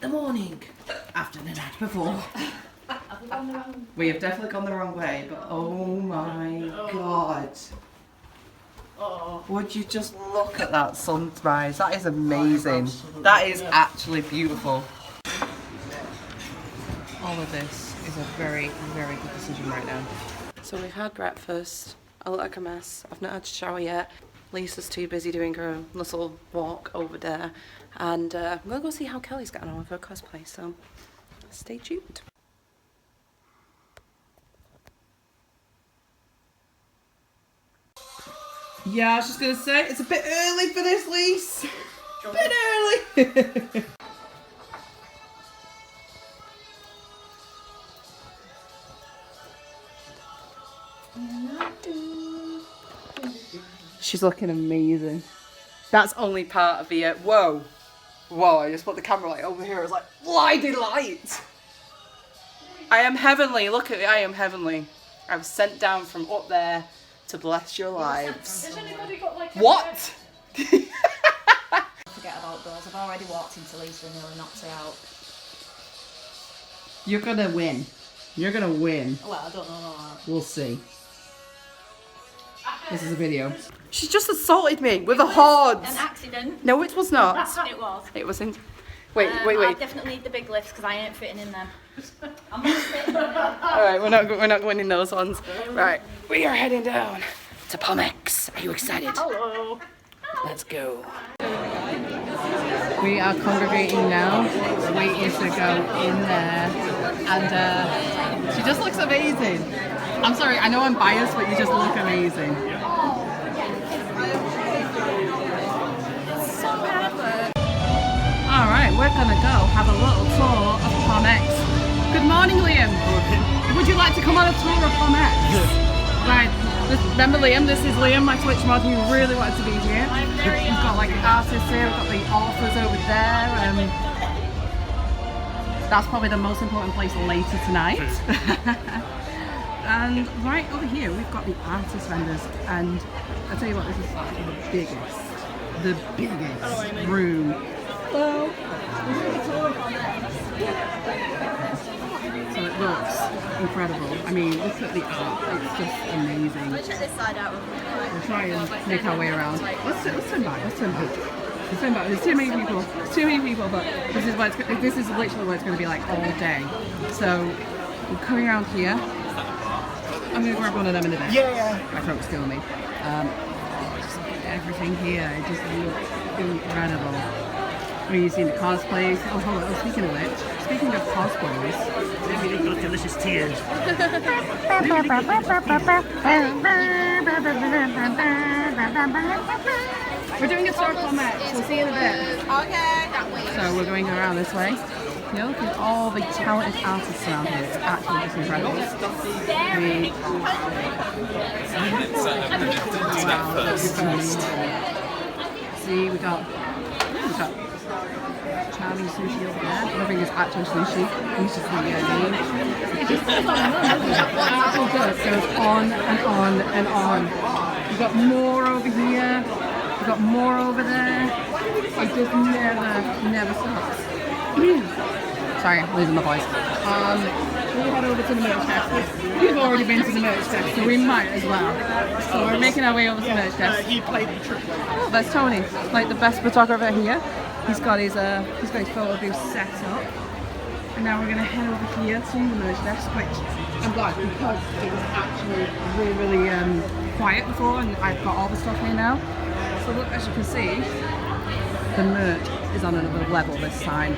the morning after the night before. We have definitely gone the wrong way, but oh my god. Would you just look at that sunrise? That is amazing. That is actually beautiful. All of this is a very, very good decision right now. So we've had breakfast. I look like a mess. I've not had a shower yet. Lisa's too busy doing her little walk over there. And I'm going to go see how Kelly's getting on with her cosplay. So stay tuned. Yeah, I was just going to say, it's a bit early for this, Lise. A bit early. She's looking amazing. That's only part of the, whoa. Whoa, I just put the camera light over here. It's like, blinding light. I am heavenly. Look at me, I am heavenly. I was sent down from up there to bless your lives. Has anybody got like a what? Forget about doors. I've already walked into Lisa and nearly knocked her out. You're gonna win. You're gonna win. Well, I don't know. We'll see. This is a video. She just assaulted me with a horse. An accident. No, it was not. It was. It wasn't. Wait. I definitely need the big lifts because I ain't fitting in them. I'm not fitting in them. Alright, we're not going in those ones. Right, we are heading down to Pomex. Are you excited? Hello. Let's go. We are congregating now, waiting to go in there. And she just looks amazing. I'm sorry, I know I'm biased, but you just look amazing. Alright, we're gonna go have a little tour of Pomex. Good morning, Liam. Would you like to come on a tour of Pomex? Right, remember Liam, this is Liam, my Twitch mod, who really wanted to be here. We've got like the artists here, we've got the authors over there. That's probably the most important place later tonight. And right over here, we've got the artist vendors. And I tell you what, this is the biggest room. Hello. So it looks incredible. I mean, look at the art. It's just amazing. Let's check this side out. We'll try and make our way around. Let's turn back. Let's turn back. There's too many people. But this is literally what it's going to be like all day. So we're coming around here. I'm going to grab one of them in a bit. Yeah. My throat's killing me. Just everything here. It just looks incredible. I mean, you've seen the cosplays. Oh, hold on. Speaking of which, speaking of cosplays. Maybe they've got delicious tears. We're doing a circle match. We'll see you in a bit. Okay. So we're going around this way. You know, look at all the talented artists around here. It's actually just incredible. I mean, wow. See, we got charming sushi over there. Nothing is actual sushi. It's just the name. It just goes on and on and on. We've got more over here. We've got more over there. It just never stops. Sorry, I'm losing my voice. We'll head over to the merch desk. We've already been to the merch desk, so we might as well. So we're making our way over to the merch desk. He played the trick. Oh, there's Tony, like the best photographer here. He's got his photo booth set up. And now we're going to head over here to the merch desk, which I'm glad because it was actually really quiet before, and I've got all the stuff here now. So look, as you can see, the merch is on another level this time.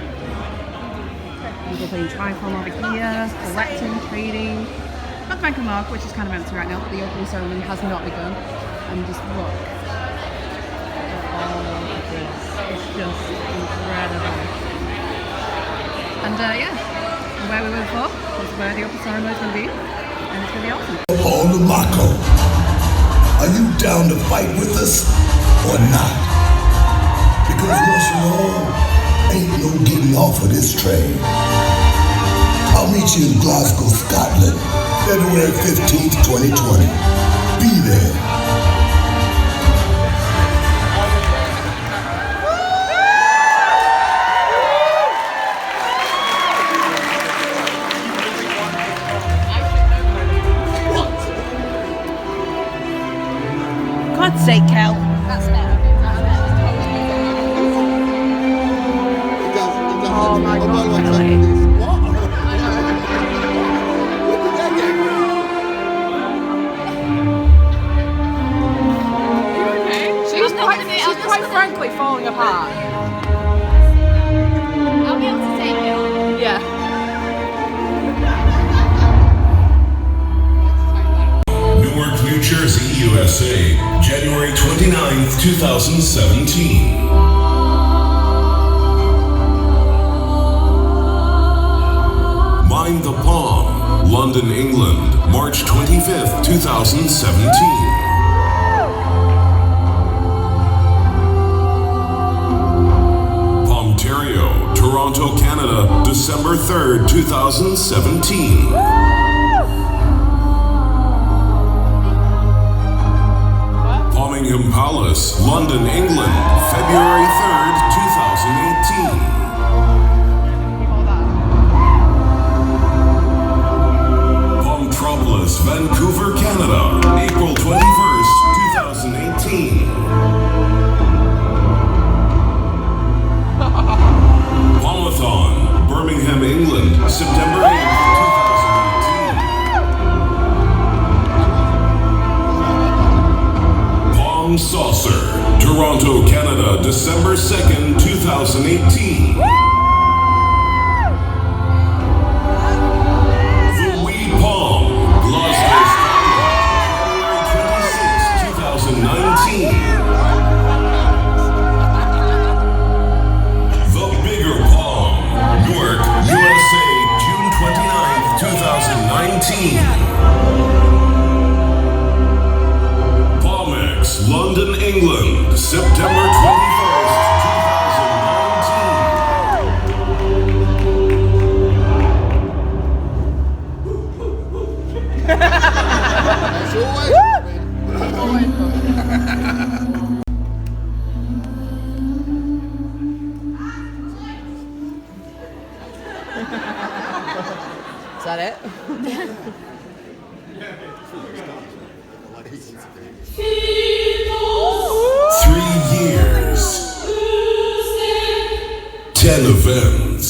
People playing Tricon over here, collecting, trading. Got the Bank of Mark, which is kind of empty right now, but the opening ceremony has not begun. And just look at all of this. It's just incredible. And yeah, where we were before is where the opening ceremony is going to be, and it's going to be awesome. Paul Marco, are you down to fight with us or not? Because once you know, ain't no getting off of this train. I'll meet you in Glasgow, Scotland, February 15th, 2020. Be there. sake, Kel. That's better. Oh my God. She's quite frankly falling apart. I'll be able to take it. Yeah. Newark, New Jersey, USA, January 29th, 2017. Mind the Palm, London, England, March 25th, 2017. Palmtario, Toronto, Canada, December 3rd, 2017. Palmingham Palace, London, England, February 3rd, 2018. Palmtropolis, Vancouver, Canada, April 21st, 2018. Palmathon, Birmingham, England, September 8th, 2018. Palm Saucer, Toronto, Canada, December 2nd, 2018. The Wee Palm, Glasgow, Scotland, January 26th, 2019. The Bigger Palm, Newark, USA, June 29th, 2019. Palmex, London, England, September 21st, 2019. Is that it? 3 years, 10 events,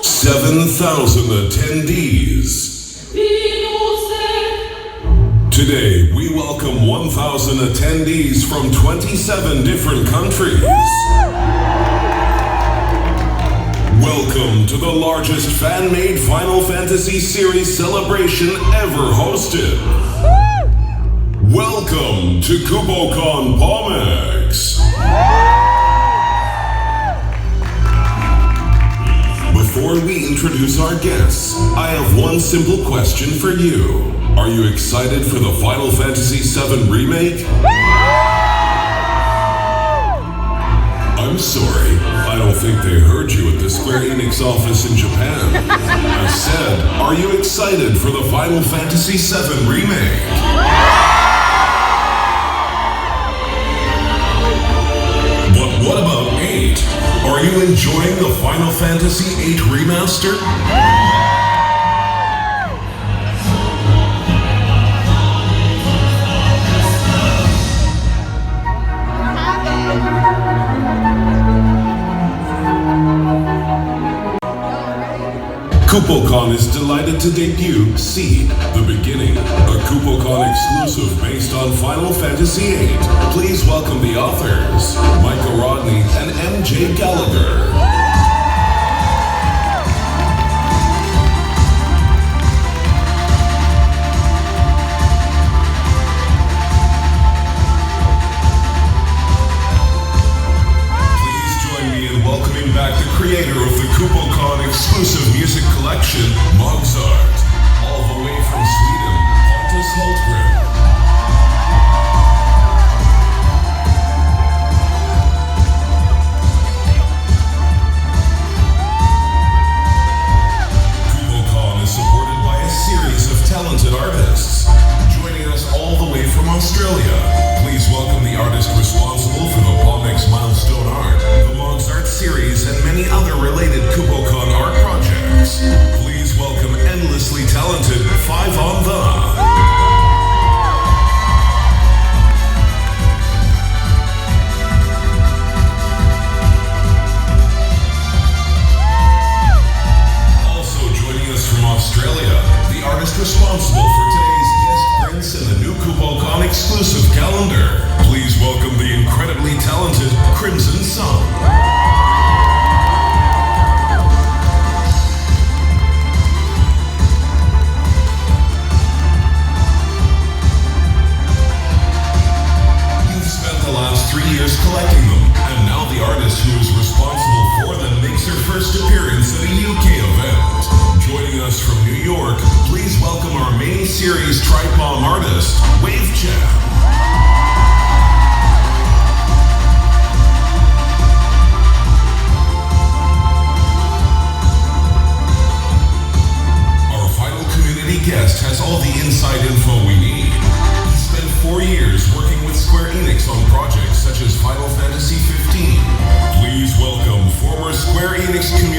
7,000 attendees. Today, we welcome 1,000 attendees from 27 different countries. Welcome to the largest fan-made Final Fantasy series celebration ever hosted. Welcome to KupoCon Palmex. Before we introduce our guests, I have one simple question for you. Are you excited for the Final Fantasy VII Remake? I'm sorry, I don't think they heard you at the Square Enix office in Japan. I said, are you excited for the Final Fantasy VII Remake? But what about 8? Are you enjoying the Final Fantasy VIII Remaster? KupoCon is delighted to debut Seed, The Beginning, a KupoCon exclusive based on Final Fantasy VIII. Please welcome the authors, Micah Rodney and MJ Gallagher. Back the creator of the KupoCon exclusive music collection, Mozart, all the way from Sweden, Pontus Hultgren. KupoCon is supported by a series of talented artists. Joining us all the way from Australia, please welcome the artist responsible for the Palmex milestone art, the Mozart series, and many other related KupoCon art projects. Please welcome endlessly talented 5 on the...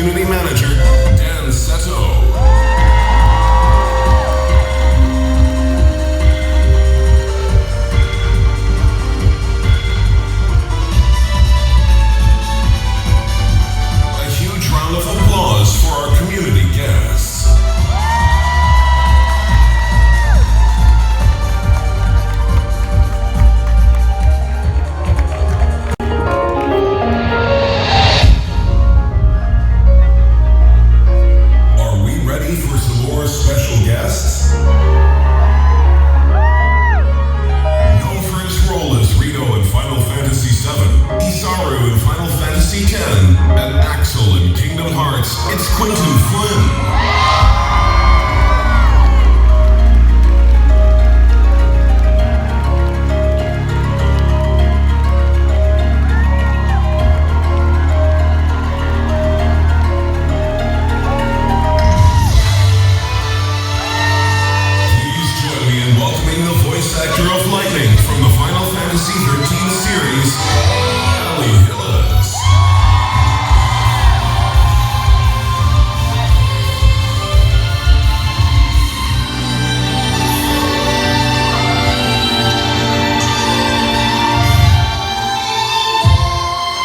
community manager, Dan Seto. A huge round of applause for our community guests. For some more special guests? Known for his role as Rito in Final Fantasy VII, Isaru in Final Fantasy X, and Axel in Kingdom Hearts, it's Quentin Flynn. Actor of Lightning from the Final Fantasy XIII series, Ali Hillis.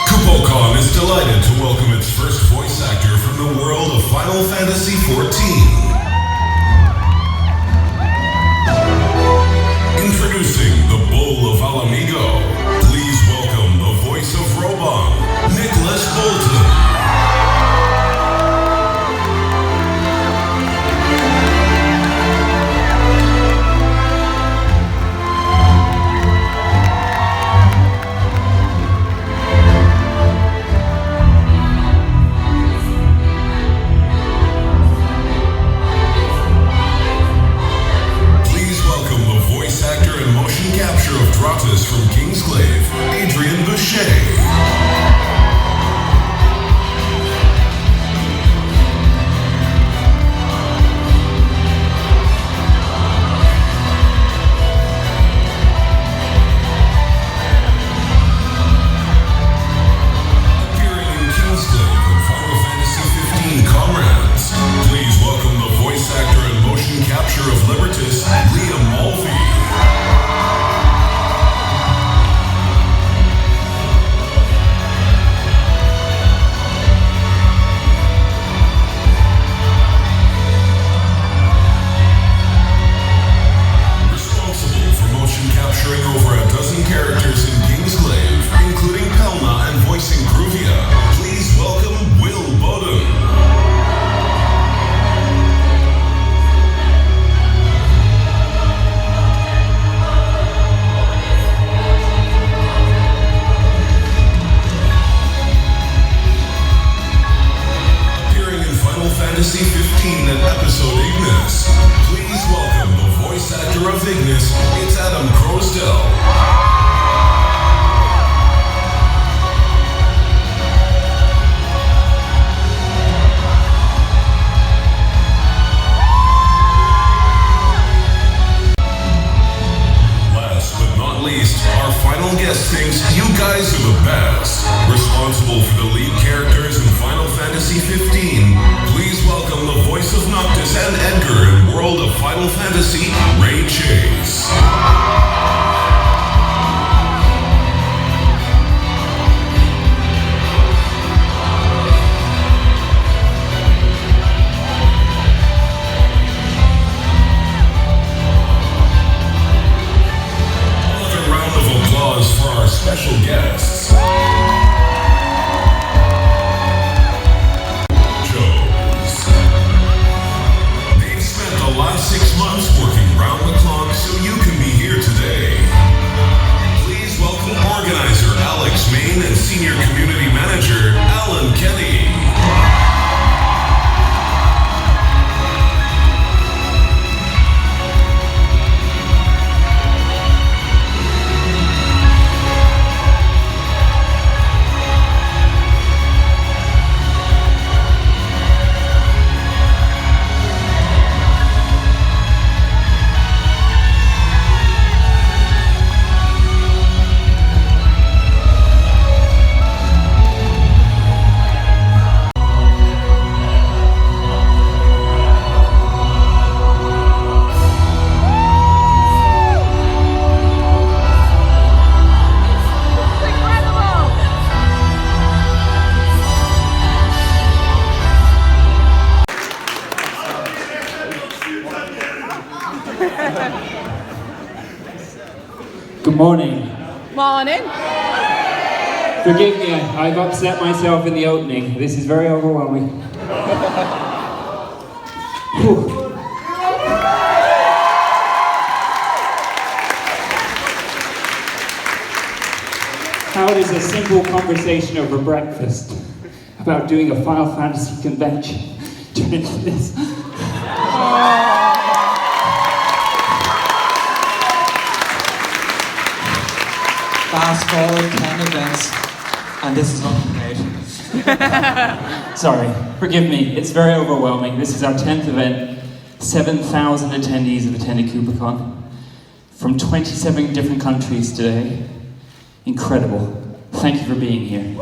Kupocon is delighted to welcome its first voice actor from the world of Final Fantasy XIV. Introducing the Bull of Alamigo. Please welcome the voice of Robon, Nicholas Bolton. Capture of Dratus from Kingsglaive, Adrian Boucher. Appearing in Kingsglaive and Final Fantasy XV Comrades, please welcome the voice actor and motion capture of Libertas, Liam Mulvey. Capturing over a dozen characters in Kingsglaive, including Pelna and voicing Gruvia. Please welcome Will Bowden. Appearing in Final Fantasy XV and episode Ignis, please welcome the voice actor of Ignis, it's Adam Crosdell. Last but not least, our final guest thinks you guys are the best. Responsible for the lead characters in Final Fantasy XV, please welcome the voice of Noctis and Edgar in World of Final Fantasy, Ray Chase. Another round of applause for our special guests. Last 6 months working right morning. Morning. Forgive me, I've upset myself in the opening. This is very overwhelming. Whew. How does a simple conversation over breakfast about doing a Final Fantasy convention turn into this? Fast forward 10 events, and this is not great. Sorry, forgive me, it's very overwhelming. This is our 10th event. 7,000 attendees have attended KoopaCon from 27 different countries today. Incredible. Thank you for being here.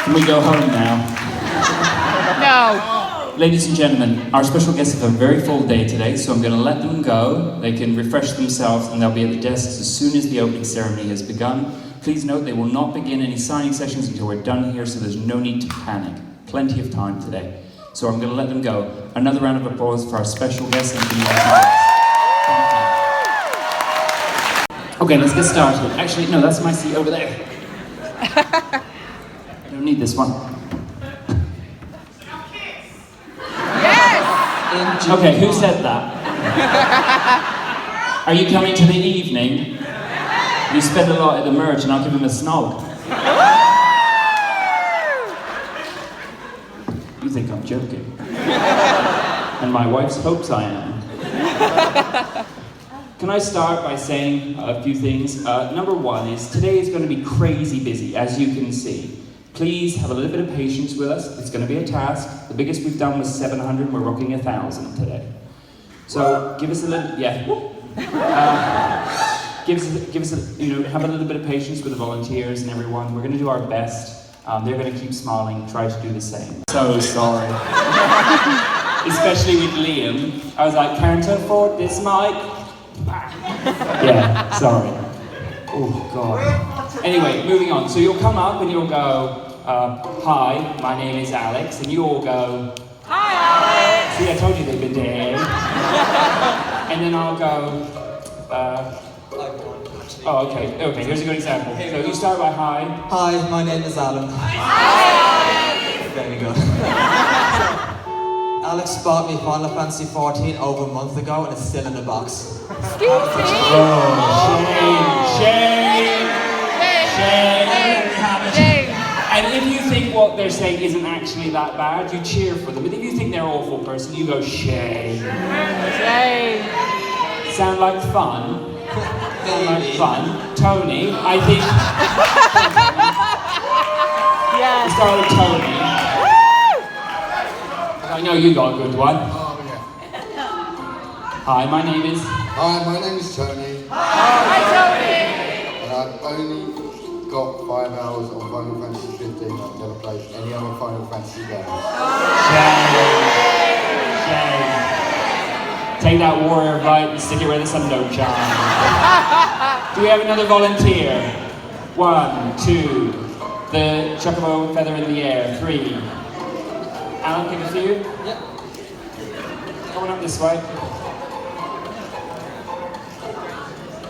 Can we go home now? No. Ladies and gentlemen, our special guests have a very full day today, so I'm going to let them go. They can refresh themselves and they'll be at the desks as soon as the opening ceremony has begun. Please note they will not begin any signing sessions until we're done here, so there's no need to panic. Plenty of time today. So I'm going to let them go. Another round of applause for our special guests and guests. Okay, let's get started. Actually, no, that's my seat over there. I don't need this one. Okay, who said that? Are you coming to the evening? You spend a lot at the merge and I'll give him a snog. You think I'm joking? And my wife hopes I am. Can I start by saying a few things? Number one is today is going to be crazy busy, as you can see. Please have a little bit of patience with us. It's going to be a task. The biggest we've done was 700. We're rocking 1,000 today. So give us a little, give us a, have a little bit of patience with the volunteers and everyone. We're going to do our best. They're going to keep smiling, try to do the same. So sorry. Especially with Liam. I was like, can't afford this mic. Yeah, sorry. Oh, God. Anyway, moving on. So you'll come up and you'll go, hi, my name is Alex, and you all go, hi, Alex! See, I told you they'd be dead. And then I'll go, oh, okay, here's a good example. So you start by hi. Hi, my name is Alan. Hi! Very good. Alex bought me Final Fantasy 14 over a month ago, and it's still in the box. Excuse me? Oh, shame. And if you think what they're saying isn't actually that bad, you cheer for them. But if you think they're an awful person, you go, shame. Shame. Sound like fun? Sound like fun? Tony, I think... Yes. We start with Tony. I know you got a good one. Oh, yeah. Hi, my name is... Hi, my name is Tony. Hi, Tony. And I've only got 5 hours on Final Fantasy 15. I've never played any other Final Fantasy games. Shame. Take that warrior right and stick it where the sun don't shine. Do we have another volunteer? 1, 2. The chocobo feather in the air. 3. Alan, pick a few? Yep. Coming up this way.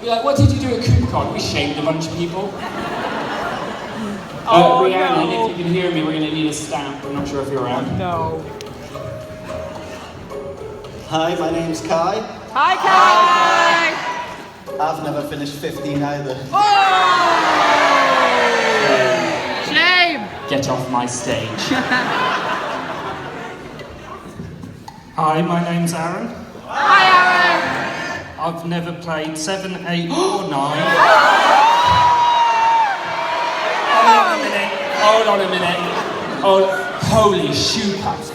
Be like, what did you do at KoopaCon? We shamed a bunch of people. Rhiannon, no. if you can hear me, we're going to need a stamp. I'm not sure if you're around. No. Hi, my name's Kai. Hi, Kai. I've never finished 15 either. Oh! Shame. Get off my stage. Hi, my name's Aaron. Hi, Aaron. I've never played 7, 8 or 9. Hold on a minute. Oh, holy shoe puffs.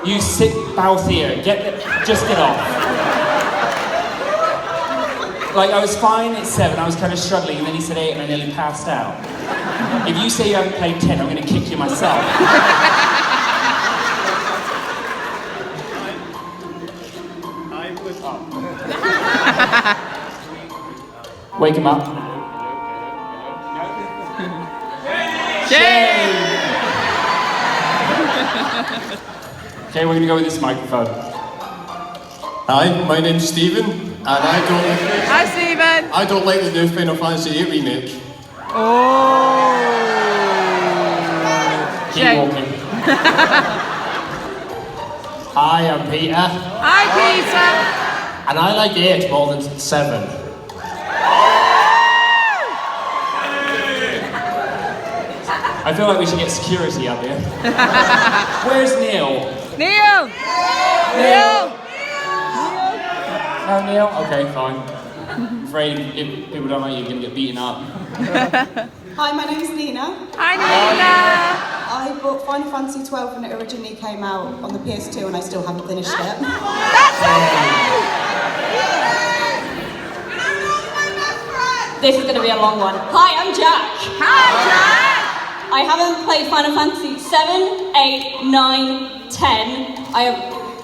You sick mouth here. Just get off. Like, I was fine at 7, I was kind of struggling, and then he said 8, and I nearly passed out. If you say you haven't played 10, I'm going to kick you myself. Wake him up. Okay, we're gonna go with this microphone. Hi, my name's Stephen, and Hi, Stephen. I don't like the new Final Fantasy VIII remake. Oh. Keep walking. Hi, I'm Peter, Hi, Peter. and I like 8 more than 7. I feel like we should get security up here. Where's Neil? Neil. Neil. No, Neil? Okay, fine. I'm afraid if people don't like you, you're going to get beaten up. Hi, my name's Nina. Hi, Nina. I bought Final Fantasy 12 when it originally came out on the PS2 and I still haven't finished it. That's okay. This is going to be a long one. Hi, I'm Jack. Hi, Jack. I haven't played Final Fantasy 7, 8, 9, 10. I have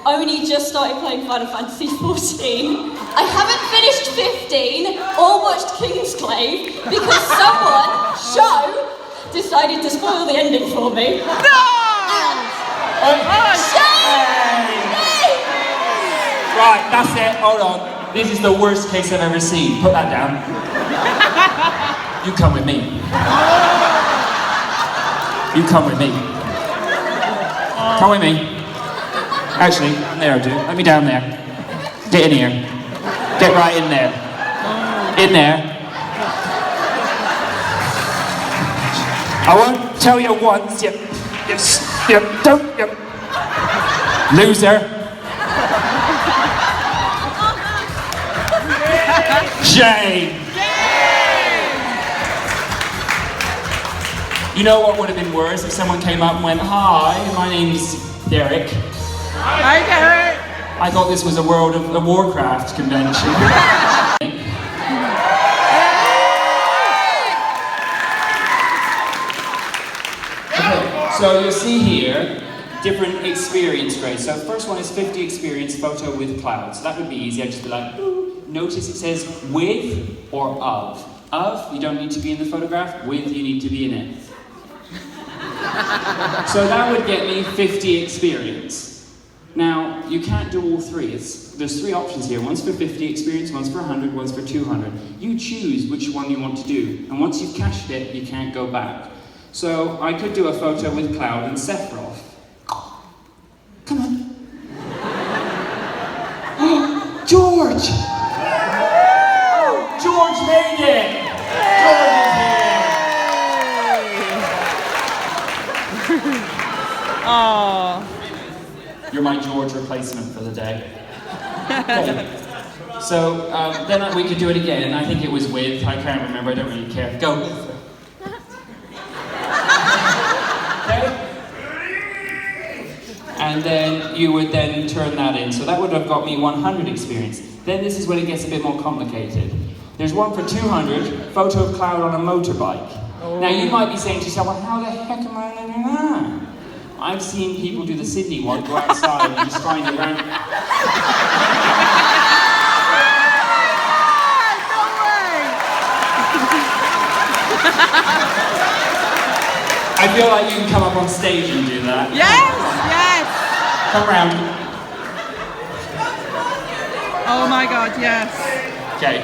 only just started playing Final Fantasy 14. I haven't finished 15 or watched Kingsglaive because someone, Show, decided to spoil the ending for me. No! Right, that's it. Hold on. This is the worst case I've ever seen. Put that down. You come with me. You come with me. Come with me. Actually, there, dude. Let me down there. Get in here. Get right in there. In there. I won't tell you once. You don't. You loser. Shame. You know what would have been worse if someone came up and went, "Hi, my name's Derek." Hi, Derek. I thought this was a World of Warcraft convention. Okay, so you'll see here different experience grades. So first one is 50 experience photo with cloud. So that would be easy. I'd just be like, ooh. Notice it says with or of. Of, you don't need to be in the photograph. With, you need to be in it. So that would get me 50 experience. Now, you can't do all three. There's 3 options here. One's for 50 experience, one's for 100, one's for 200. You choose which one you want to do. And once you've cached it, you can't go back. So I could do a photo with Cloud and Sephiroth. Come on. George! George made it! George is here! Oh. You're my George replacement for the day. Okay. So then we could do it again. I think it was with. I can't remember. I don't really care. Go. Okay. And then you would then turn that in. So that would have got me 100 experience. Then this is when it gets a bit more complicated. There's one for 200. Photo of Cloud on a motorbike. Oh. Now you might be saying to yourself, well, how the heck am I going to do that? I've seen people do the Sydney one, go outside and just find around. I feel like you can come up on stage and do that. Yes, yes. Come round. Oh my God, yes. Okay.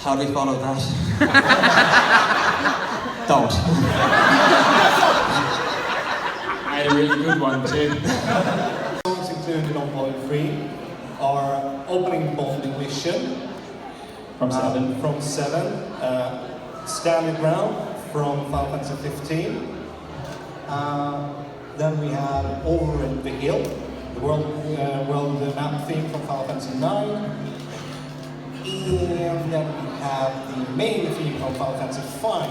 How do we follow that? Don't. I had a really good one too. Songs included on Volume 3 are Opening Bond Mission from 7. Standing Ground from Final Fantasy 15. Then we have Over in the Hill, the world map theme from Final Fantasy 9. And then we have the main theme from Final Fantasy 5.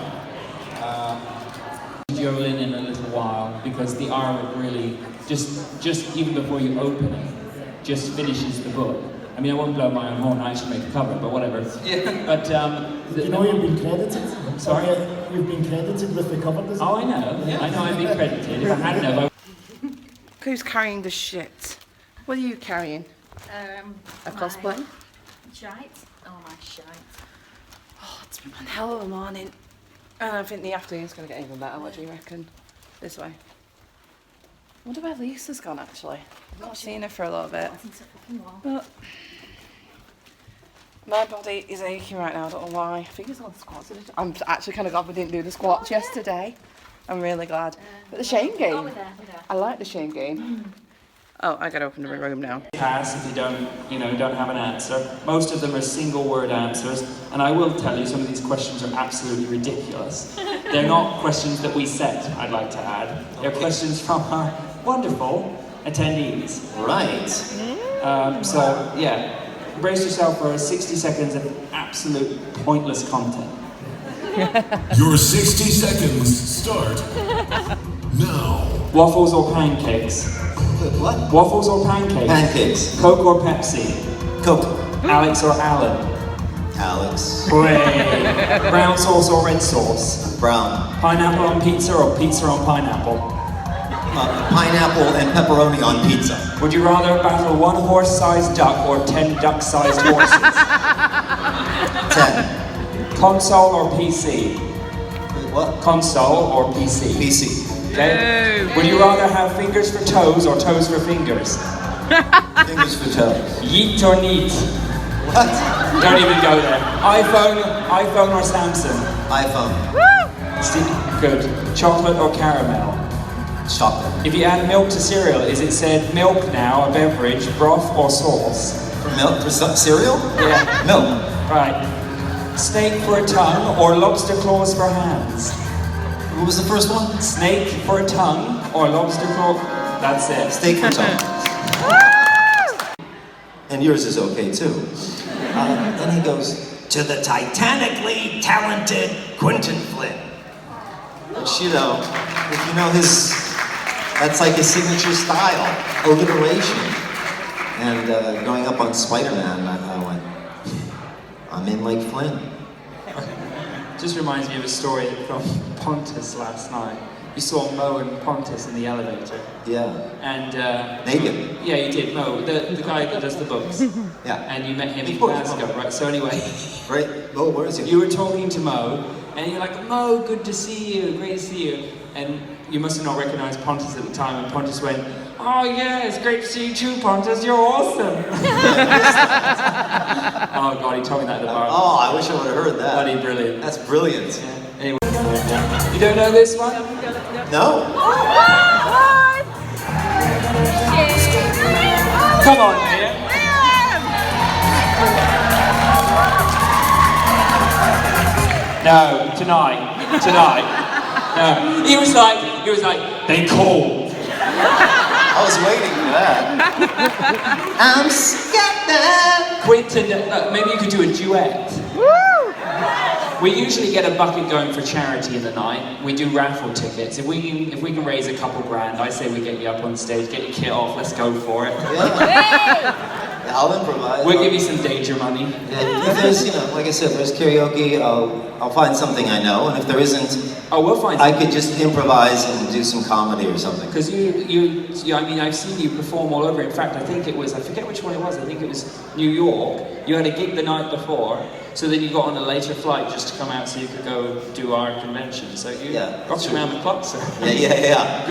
Jolin in a little while because the artwork really just even before you open it, just finishes the book. I mean, I won't blow my own horn. I actually made the cover, but whatever. Yeah. But you know, you've been credited. Sorry, you've been credited with the cover design. Oh, I know. Yeah. I know I've been credited. If I hadn't have, Who's carrying the shit? What are you carrying? A cosplay? Shite. Oh, my shite. Oh, it's been one hell of a morning. And I think the afternoon's going to get even better. What do you reckon? This way. I wonder where Lisa's gone, actually. I've not seen her for a little bit. But my body is aching right now. I don't know why. I think it's all the squats. I'm actually kind of glad we didn't do the squats yesterday. I'm really glad. But the shame game. Oh, we're there. I like the shame game. Oh, I gotta open the room now. Pass if you don't have an answer. Most of them are single-word answers, and I will tell you some of these questions are absolutely ridiculous. They're not questions that we set, I'd like to add. They're questions from our wonderful attendees. Right. So, yeah, brace yourself for 60 seconds of absolute pointless content. Your 60 seconds start now. Waffles or pancakes? What? Waffles or pancakes? Pancakes. Coke or Pepsi? Coke. Alex or Alan? Alex. Hooray. Brown sauce or red sauce? Brown. Pineapple on pizza or pizza on pineapple? Pineapple and pepperoni on pizza. Would you rather battle one horse-sized duck or 10 duck-sized horses? 10. Console or PC? What? Console or PC? PC. Okay. Would you rather have fingers for toes or toes for fingers? Fingers for toes. Yeet or neat? What? Don't even go there. iPhone or Samsung? iPhone. Good. Chocolate or caramel? Chocolate. If you add milk to cereal, is it said milk now, a beverage, broth or sauce? For milk? For cereal? Yeah. Milk. Right. Snake for a tongue or lobster claws for hands? What was the first one? Snake for a tongue or lobster claw? That's it. Steak for tongue. And yours is okay too. Then he goes, to the titanically talented Quentin Flynn. Which, you know, if you know his, that's like his signature style, alliteration. And going up on Spider-Man, I went, I'm in like Flynn. Just reminds me of a story from Pontus last night. You saw Mo and Pontus in the elevator. Yeah. And naked. Yeah, you did. Mo, the guy that does the books. Yeah. And you met him in Glasgow, right? So anyway. Right. Mo, where is he? You were talking to Mo, and you're like, Mo, good to see you, great to see you. And you must have not recognized Pontus at the time, and Pontus went, oh yeah, it's great to see you too, Pontus, you're awesome. Oh God, he told me that at the bar. Oh, I wish I would have heard that. Bloody brilliant. That's brilliant. Yeah. Anyway, you don't know this one? No. Come on, Mia. No, tonight. No. He was like, they called. I was waiting for that. I'm scared. Quentin, maybe you could do a duet. We usually get a bucket going for charity in the night. We do raffle tickets. If we can raise a couple grand, I say we get you up on stage, get your kit off, let's go for it. Yeah. I'll improvise. We'll give you some danger money. Yeah, if there's, you know, like I said, there's karaoke, I'll find something I know, and if there isn't, we'll find I could just improvise and do some comedy or something. Because you, I mean, I've seen you perform all over. In fact, I think it was, I forget which one it was, I think it was New York. You had a gig the night before, so then you got on a later flight just to come out so you could go do our convention. So you got around the clock, sir. Yeah.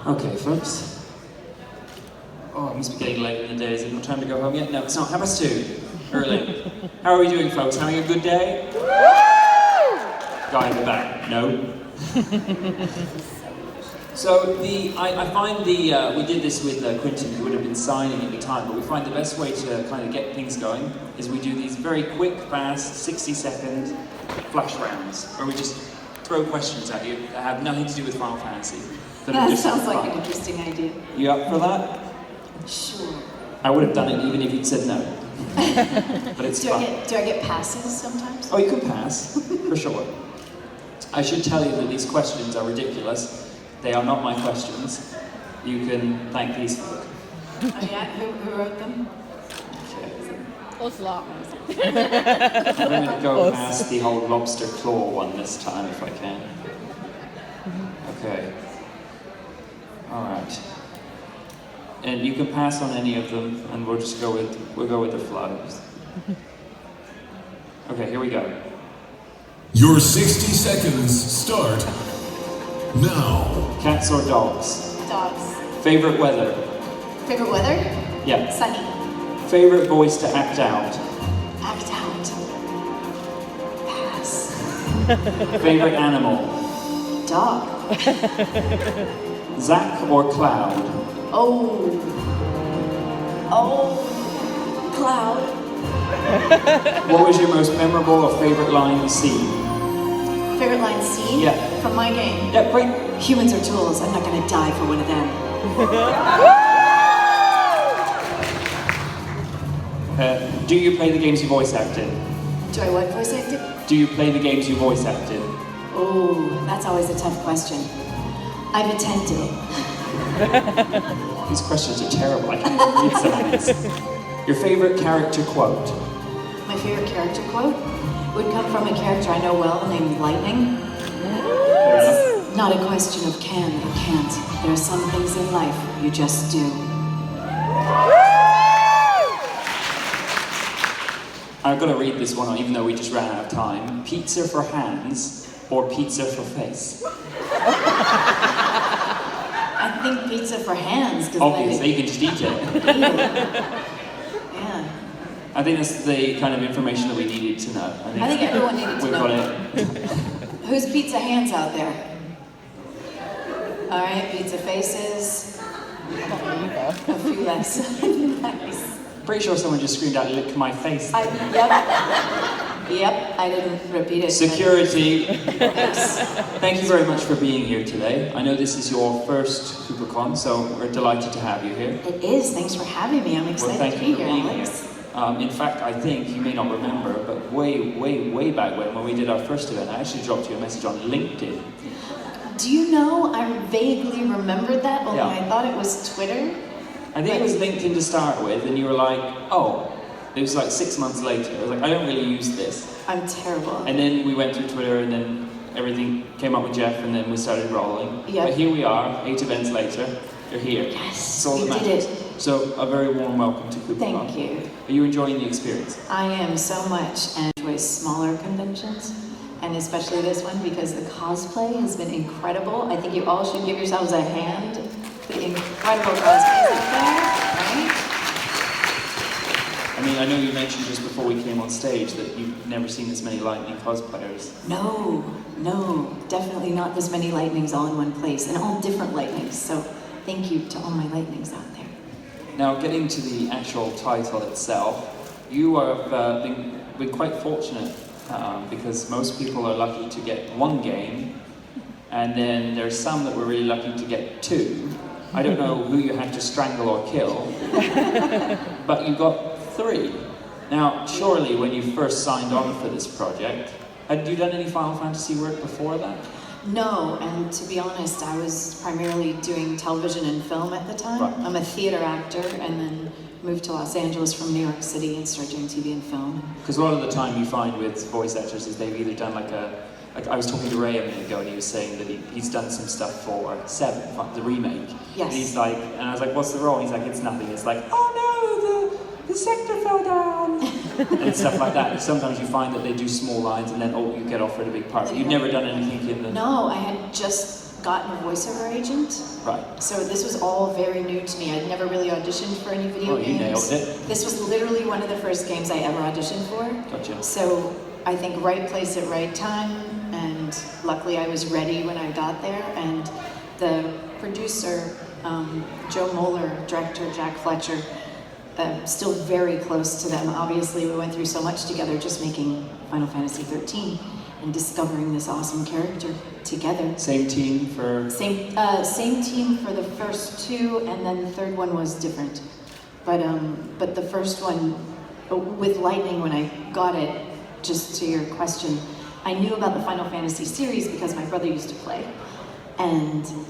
Okay, folks. Oh, it must be getting late in the day. Is it not time to go home yet? No, it's not. 2:30. Early. How are we doing, folks? Having a good day? Guy in the back. No. So I find we did this with Quentin, who would have been signing at the time, but we find the best way to kind of get things going is we do these very quick, fast, 60-second flash rounds, where we just throw questions at you that have nothing to do with Final Fantasy. That sounds like an interesting idea. You up for that? Sure. I would have done it even if you'd said no. But it's fun. Do I get passes sometimes? Oh, you can pass, for sure. I should tell you that these questions are ridiculous. They are not my questions. You can thank these folk. Oh yeah? Who wrote them? Us lot. I'm going to go past the whole lobster claw one this time if I can. Okay. Alright. And you can pass on any of them, and we'll go with the flow. Okay, here we go. Your 60 seconds start now. Cats or dogs? Dogs. Favorite weather? Favorite weather? Yeah. Sunny. Favorite voice to act out? Act out. Pass. Favorite animal? Dog. Zack or Cloud? Oh. Cloud. What was your most memorable or favorite line seen? Favorite line seen? Yeah. From my game? Yeah, great. Humans are tools. I'm not going to die for one of them. Do you play the games you voice acted? Do I what voice acted? Do you play the games you voice acted? Oh, that's always a tough question. I've attempted. These questions are terrible. I can't even read some of these. Your favorite character quote? My favorite character quote would come from a character I know well named Lightning. It's not a question of can or can't. There are some things in life you just do. I've got to read this one, even though we just ran out of time. Pizza for hands or pizza for face? I think pizza for hands. Obviously, you can just eat it. Yeah. I think that's the kind of information that we needed to know. I think everyone needed to know. We've got it. Who's pizza hands out there? All right, pizza faces. A few less. Nice. Pretty sure someone just screamed out, "Lick my face." Yep, I didn't repeat it. Security. Yes. Thank you very much for being here today. I know this is your first CooperCon, so we're delighted to have you here. It is. Thanks for having me. I'm excited to be here, Alex. In fact, I think you may not remember, but way back when we did our first event, I actually dropped you a message on LinkedIn. Do you know, I vaguely remembered that, although I thought it was Twitter. I think it was LinkedIn to start with, and you were like, oh. It was like 6 months later. I was like, I don't really use this. I'm terrible. And then we went through Twitter, and then everything came up with Jeff, and then we started rolling. Yep. But here we are, 8 events later. You're here. Yes, we did it. So a very warm welcome to CooperCon. Thank you. Are you enjoying the experience? I am so much, and enjoy smaller conventions, and especially this one because the cosplay has been incredible. I think you all should give yourselves a hand. The incredible cosplays out there, right? I mean, I know you mentioned just before we came on stage that you've never seen this many Lightning cosplayers. No, definitely not this many Lightnings all in one place, and all different Lightnings, so thank you to all my Lightnings out there. Now, getting to the actual title itself, you have been quite fortunate because most people are lucky to get one game, and then there's some that were really lucky to get 2. I don't know who you had to strangle or kill, but you got 3. Now, surely when you first signed on for this project, had you done any Final Fantasy work before that? No, and to be honest, I was primarily doing television and film at the time. Right. I'm a theater actor, and then moved to Los Angeles from New York City and started doing TV and film. Because a lot of the time you find with voice actors is they've either done like I was talking to Ray a minute ago, and he was saying that he's done some stuff for 7, the remake. Yes. And he's like, and I was like, what's the role? He's like, it's nothing. It's like, oh no, the sector fell down. And stuff like that. And sometimes you find that they do small lines, and then you get offered a big part. But you've never done anything in the... No, I had just gotten a voiceover agent. Right. So this was all very new to me. I'd never really auditioned for any video games. You nailed it. This was literally one of the first games I ever auditioned for. Gotcha. So I think right place at right time, and luckily I was ready when I got there, and the producer, Joe Moeller, director Jack Fletcher, still very close to them. Obviously, we went through so much together just making Final Fantasy 13 and discovering this awesome character together. Same team for... Same team for the first two, and then the third one was different. But the first one, with Lightning, when I got it, just to your question, I knew about the Final Fantasy series because my brother used to play.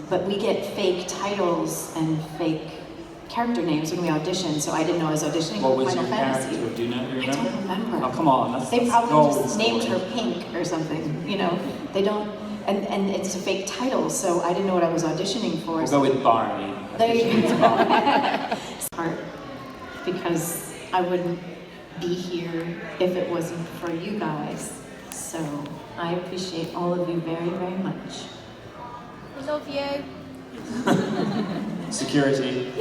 But we get fake titles and fake character names when we audition, so I didn't know I was auditioning for Final Fantasy. Character? Do you know? You I don't remember. Oh, come on. They probably just named her Pink or something, you know. They don't, and it's a fake title, so I didn't know what I was auditioning for. We'll go with Barney. There you go. Part, because I wouldn't be here if it wasn't for you guys. So I appreciate all of you very, very much. We love you. Security.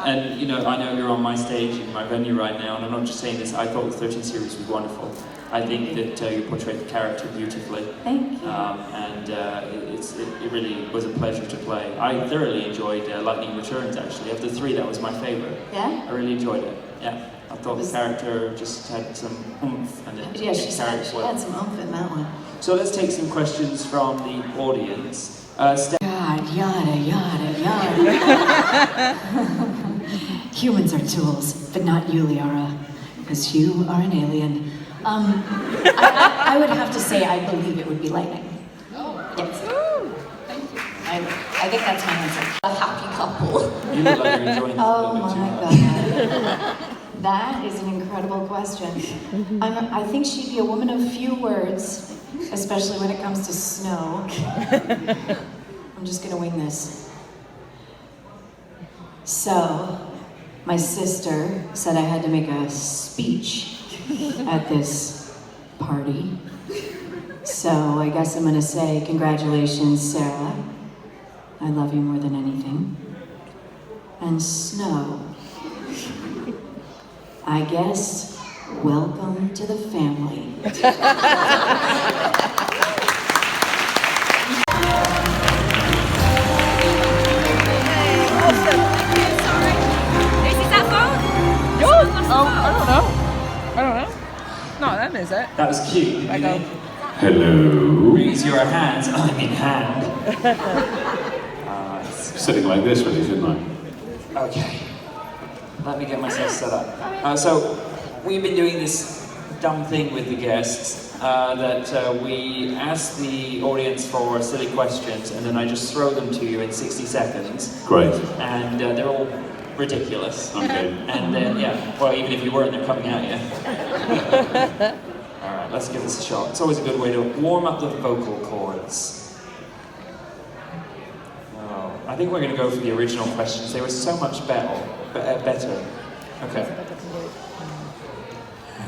And, you know, I know you're on my stage in my venue right now, and I'm not just saying this, I thought the 13 series was wonderful. I think that you portrayed the character beautifully. Thank you. It really was a pleasure to play. I thoroughly enjoyed Lightning Returns, actually. Of the three, that was my favorite. Yeah? I really enjoyed it, yeah. I thought the character just had some oomph. And Yeah, she had some oomph in that one. So let's take some questions from the audience. God, yada, yada, yada. Humans are tools, but not you, Liara, because you are an alien. I would have to say I believe it would be Lightning. Yes. Thank you. I think that's my answer. A happy couple. You look like you're enjoying it. Oh my God. That is an incredible question. I think she'd be a woman of few words, especially when it comes to snow. I'm just gonna wing this. So, my sister said I had to make a speech at this party. So I guess I'm gonna say, congratulations, Sarah. I love you more than anything. And Snow, I guess, welcome to the family. I don't know. Not them, is it? That was cute. I go. Hello. Raise your hands. I mean hand. Sitting like this, really, shouldn't I? Okay. Let me get myself set up. So, we've been doing this dumb thing with the guests that we ask the audience for silly questions and then I just throw them to you in 60 seconds. Great. And they're all ridiculous. Okay. And then, yeah, well, even if you weren't, they're coming at you. Alright, let's give this a shot. It's always a good way to warm up the vocal cords. Oh, I think we're going to go for the original questions. They were so much better. Okay.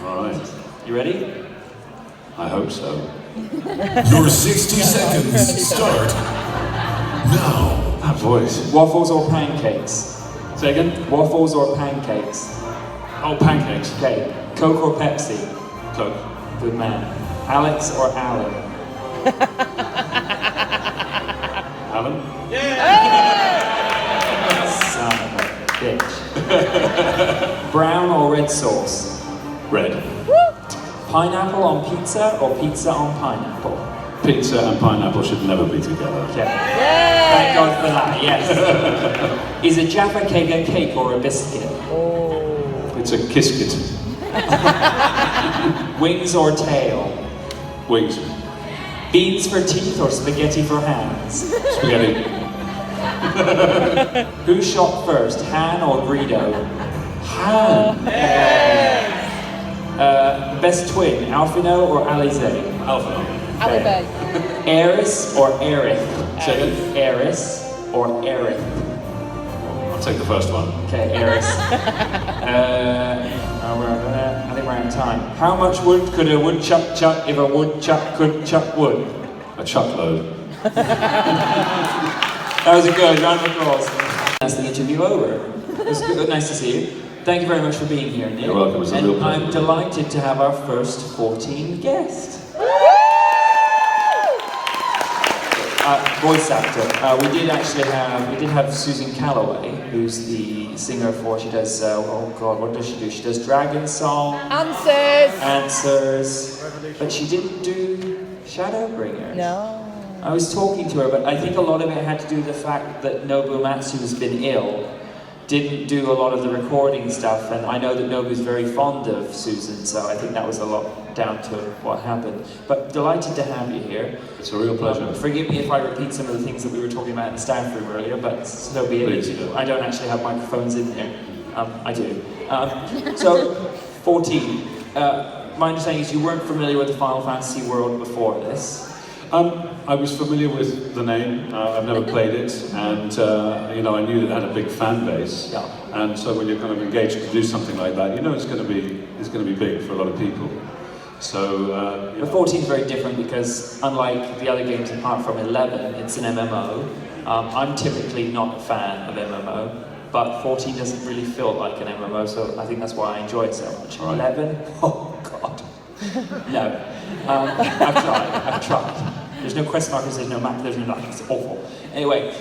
Alright. You ready? I hope so. Your 60 seconds start now. That voice. Waffles or pancakes? Say again? Waffles or pancakes? Oh, pancakes. Okay. Coke or Pepsi? Coke. Good man. Alex or Alan? Alan? Son of a bitch. Brown or red sauce? Red. Pineapple on pizza or pizza on pineapple? Pizza and pineapple should never be together. Okay. Thank God for that, yes. Is a Jaffa cake a cake or a biscuit? It's a kisket. Wings or tail? Wings. Beans for teeth or spaghetti for hands? Spaghetti. Who shot first, Han or Greedo? Han. Best twin, Alfino or Alize? Alfino. Alibay. Eris or Aerith? Say again? Eris or Aerith? I'll take the first one. Okay, Eris. I think we're out of time. How much wood could a woodchuck chuck if a woodchuck could chuck wood? A chuckload. That was a good round of applause. That's the interview over. It was good, nice to see you. Thank you very much for being here, Nick. You're welcome. It was a real And pleasure. I'm delighted to have our first 14 guests. Voice actor. We did have Susan Calloway, who's the singer for. She does. Oh God, what does she do? She does Dragon Song. Answers. But she didn't do Shadowbringers. No. I was talking to her, but I think a lot of it had to do with the fact that Nobu Matsu has been ill. Didn't do a lot of the recording stuff, and I know that Nobu's very fond of Susan, so I think that was a lot down to what happened. But delighted to have you here. It's a real pleasure. Forgive me if I repeat some of the things that we were talking about in the staff room earlier, but so be it. I don't actually have microphones in here. I do. So, 14. My understanding is you weren't familiar with the Final Fantasy world before this. I was familiar with the name. I've never played it, and I knew that it had a big fan base. Yeah. And so when you're kind of engaged to do something like that, it's going to be big for a lot of people. So. But 14 is very different because unlike the other games, apart from 11, it's an MMO. I'm typically not a fan of MMO, but 14 doesn't really feel like an MMO, so I think that's why I enjoy it so much. Right. 11? Oh God. No. I've tried. There's no quest markers, there's no map, there's no nothing. It's awful. Anyway,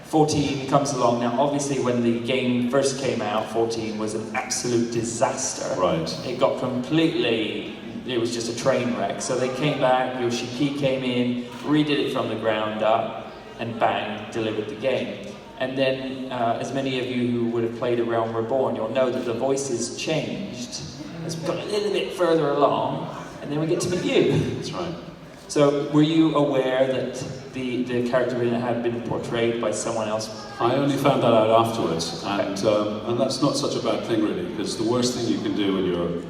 14 comes along. Now, obviously, when the game first came out, 14 was an absolute disaster. Right. It got completely... It was just a train wreck. So they came back, Yoshi P came in, redid it from the ground up, and bang, delivered the game. And then, as many of you who would have played A Realm Reborn, you'll know that the voices changed. As we got a little bit further along, and then we get to meet you. That's right. So, were you aware that the character in it had been portrayed by someone else? I only found that out afterwards, and that's not such a bad thing really, because the worst thing you can do when you're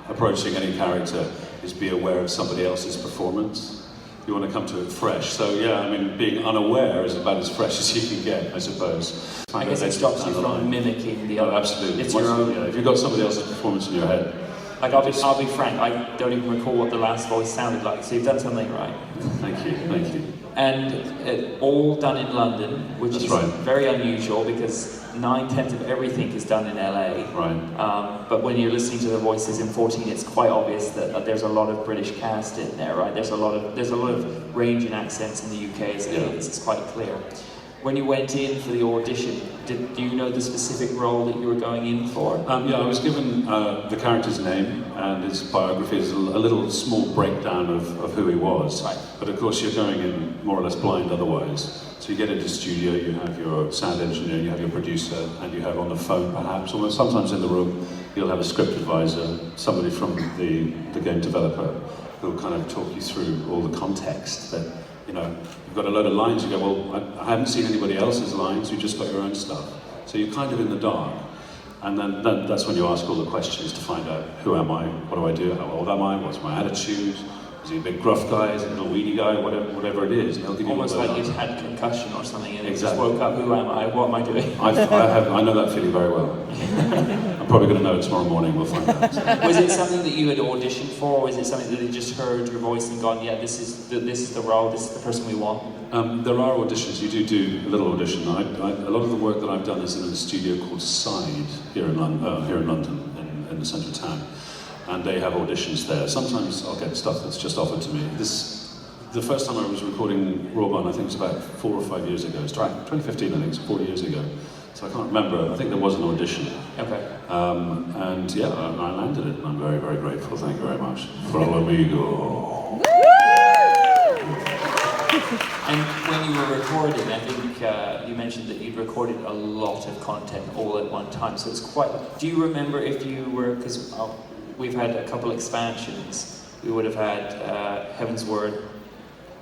approaching any character is be aware of somebody else's performance. You want to come to it fresh. So yeah, I mean, being unaware is about as fresh as you can get, I suppose. I guess it stops you from mimicking the other. Absolutely. It's your own. Yeah, if you've got somebody else's performance in your head. Like, I'll be frank, I don't even recall what the last voice sounded like, so you've done something right. Thank you. And all done in London, which is very unusual because 9/10 of everything is done in LA. Right. But when you're listening to the voices in 14, it's quite obvious that there's a lot of British cast in there, right? There's a lot of range in accents in the UK as it is. It's quite clear. When you went in for the audition, do you know the specific role that you were going in for? Yeah, I was given the character's name and his biography is a little small breakdown of who he was. Right. But of course you're going in more or less blind otherwise. So you get into the studio, you have your sound engineer, you have your producer, and you have on the phone perhaps, or sometimes in the room, you'll have a script advisor, somebody from the game developer, who'll kind of talk you through all the context that, you've got a load of lines, you go, well, I haven't seen anybody else's lines, you just got your own stuff. So you're kind of in the dark. And then that's when you ask all the questions to find out, who am I, what do I do, how old am I, what's my attitude, is he a big gruff guy, is he a little weedy guy, whatever it is. And they'll give almost you like you'd had concussion or something and exactly. You just woke up, who am I, what am I doing? I know that feeling very well. I'm probably going to know it tomorrow morning, we'll find out. Was it something that you had auditioned for, or was it something that they just heard your voice and gone, yeah, this is the role, this is the person we want? There are auditions, you do a little audition. A lot of the work that I've done is in a studio called Side here in London, in the centre of town. And they have auditions there. Sometimes I'll get stuff that's just offered to me. The first time I was recording Rawbone, I think it was about 4 or 5 years ago. It was 2015, I think, so 4 years ago. So I can't remember. I think there was an audition. Okay. And yeah, I landed it, and I'm very, very grateful. Thank you very much. From amigo. And when you were recording, I think you mentioned that you'd recorded a lot of content all at one time. So it's quite. Do you remember if you were, because we've had a couple expansions. We would have had Heaven's Word,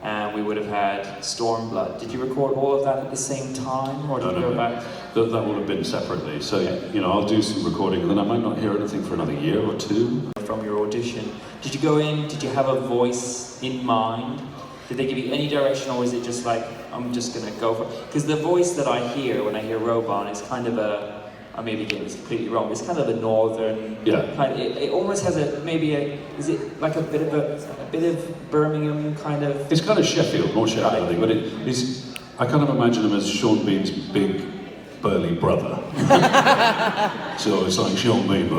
and we would have had Stormblood. Did you record all of that at the same time, or did you go back? That would have been separately. So, I'll do some recording, and then I might not hear anything for another year or two. From your audition, did you go in, did you have a voice in mind? Did they give you any direction, or is it just like, I'm just going to go for it? Because the voice that I hear when I hear Roban is kind of I may be getting this completely wrong, but it's kind of a northern, kind of, it almost has is it like a bit of Birmingham kind of? It's kind of Sheffield, more Sheffield, I think, but I kind of imagine him as Sean Bean's big, burly brother. So it's like Sean Bean,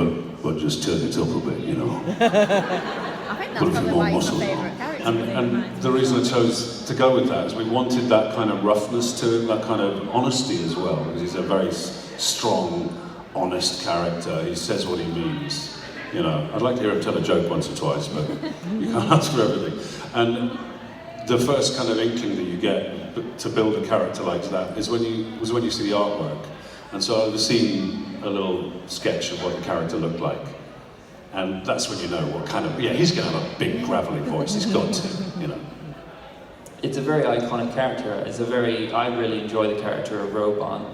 but just turn it up a bit, I think that's probably why he's my favourite character. And the reason I chose to go with that is we wanted that kind of roughness to him, that kind of honesty as well, because he's a very strong, honest character. He says what he means. You know, I'd like to hear him tell a joke once or twice, but you can't ask for everything. And the first kind of inkling that you get to build a character like that is when you see the artwork. And so I was seeing a little sketch of what the character looked like. And that's when you know what kind of, he's going to have a big gravelly voice, he's got to, you know. It's a very iconic character. I really enjoy the character of Roban.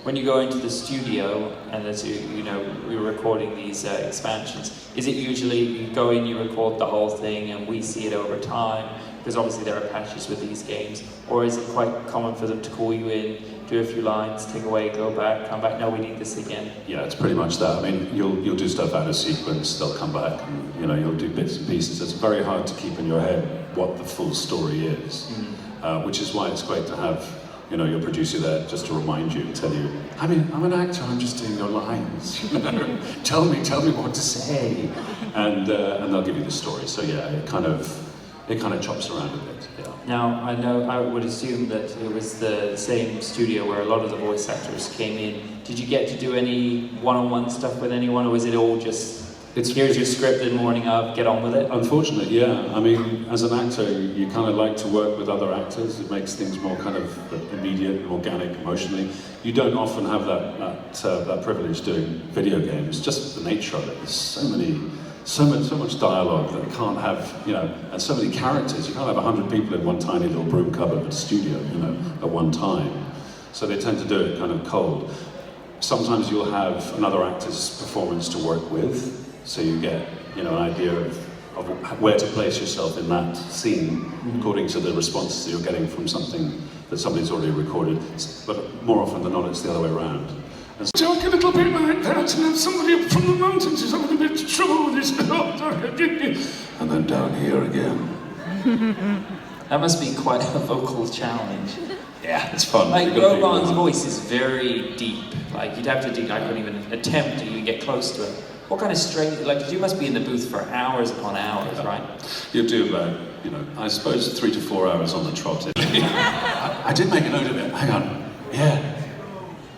When you go into the studio and as you're recording these expansions, is it usually you go in, you record the whole thing and we see it over time? Because obviously there are patches with these games. Or is it quite common for them to call you in, do a few lines, take away, go back, come back, no, we need this again? Yeah, it's pretty much that. I mean, you'll do stuff out of sequence, they'll come back, and you'll do bits and pieces. It's very hard to keep in your head what the full story is, which is why it's great to have your producer there just to remind you, tell you, I'm an actor, I'm just doing your lines. Tell me what to say, and they'll give you the story. So yeah, it kind of chops around a bit. Yeah. Now, I would assume that it was the same studio where a lot of the voice actors came in. Did you get to do any one-on-one stuff with anyone, or was it all just, here's your script the morning of, get on with it? Unfortunately, yeah. I mean, as an actor, you kind of like to work with other actors. It makes things more kind of immediate and organic emotionally. You don't often have that privilege doing video games, just the nature of it. There's so much dialogue that you can't have, and so many characters. You can't have 100 people in one tiny little broom cupboard at a studio, at one time. So they tend to do it kind of cold. Sometimes you'll have another actor's performance to work with, so you get, an idea of where to place yourself in that scene according to the responses that you're getting from something that somebody's already recorded. But more often than not, it's the other way around. Talk a little bit like that, and then somebody up from the mountains is having a bit of trouble with his and then down here again. That must be quite a vocal challenge. Yeah, it's fun. Like, Roban's voice is very deep. Like, you'd have to I couldn't even attempt to even get close to it. What kind of strength, like, you must be in the booth for hours upon hours, right? You do about, I suppose 3 to 4 hours on the trot. I did make a note of it. Hang on. Yeah.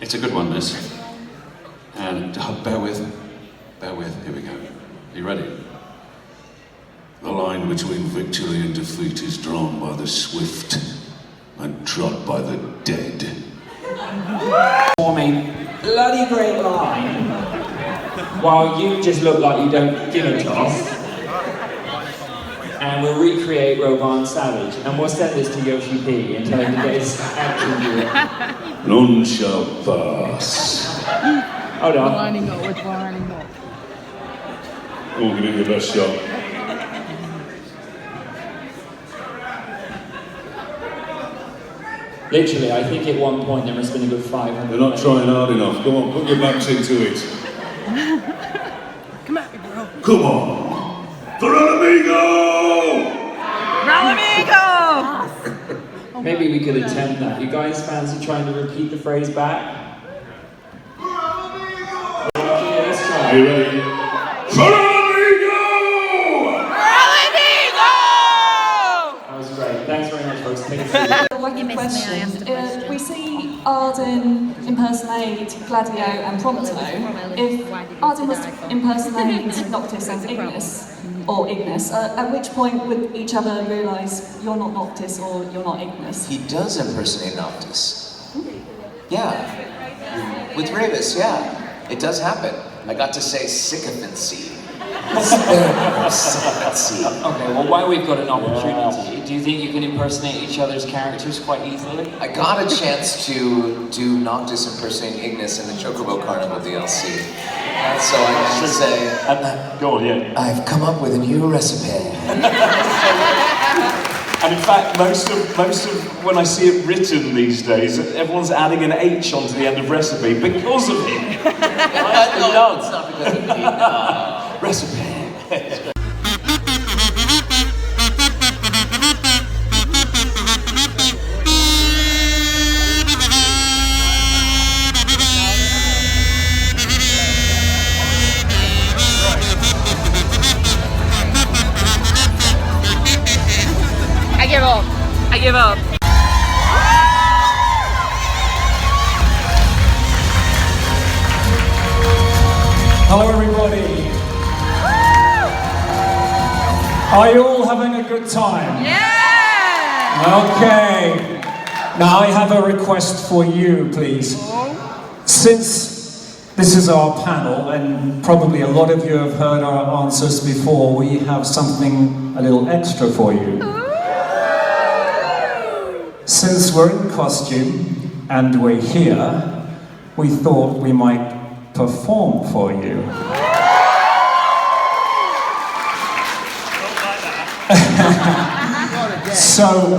It's a good one, this. And bear with, here we go. Are you ready? The line between victory and defeat is drawn by the swift and trod by the dead. For me, bloody great line. While you just look like you don't give a toss. And we'll recreate Roban Savage, and we'll send this to Yoshi P and tell him to get his action gear. None shall pass. Hold on. Winding up with winding up. Oh, give it your best shot. Literally, I think at one point there must have been a good 500. You're not trying hard enough. Come on, put your backs into it. Come at me, bro. Come on. For Amigo! Amigo! Maybe we could attempt that. You guys fancy trying to repeat the phrase back? Yeah, let's try. Are you ready? For Amigo! That was great. Thanks very much, folks. Take it. Wacky question. We see Arden impersonate Gladio and Prompto. If Arden was to impersonate Noctis and Ignis, at which point would each other realise you're not Noctis or you're not Ignis? He does impersonate Noctis. Yeah. With Ravis, yeah. It does happen. I got to say sycophancy. Okay, well, while we've got an opportunity, do you think you can impersonate each other's characters quite easily? I got a chance to do Noctis impersonating Ignis in the Chocobo Carnival DLC. So I should say, go on, yeah. I've come up with a new recipe. And in fact, most of when I see it written these days, everyone's adding an H onto the end of recipe because of him. No, it's not because of me. Recipe. I give up. Hello everybody. Are you all having a good time? Yeah! Okay. Now I have a request for you, please. Since this is our panel, and probably a lot of you have heard our answers before, we have something a little extra for you. Since we're in costume and we're here, we thought we might perform for you. So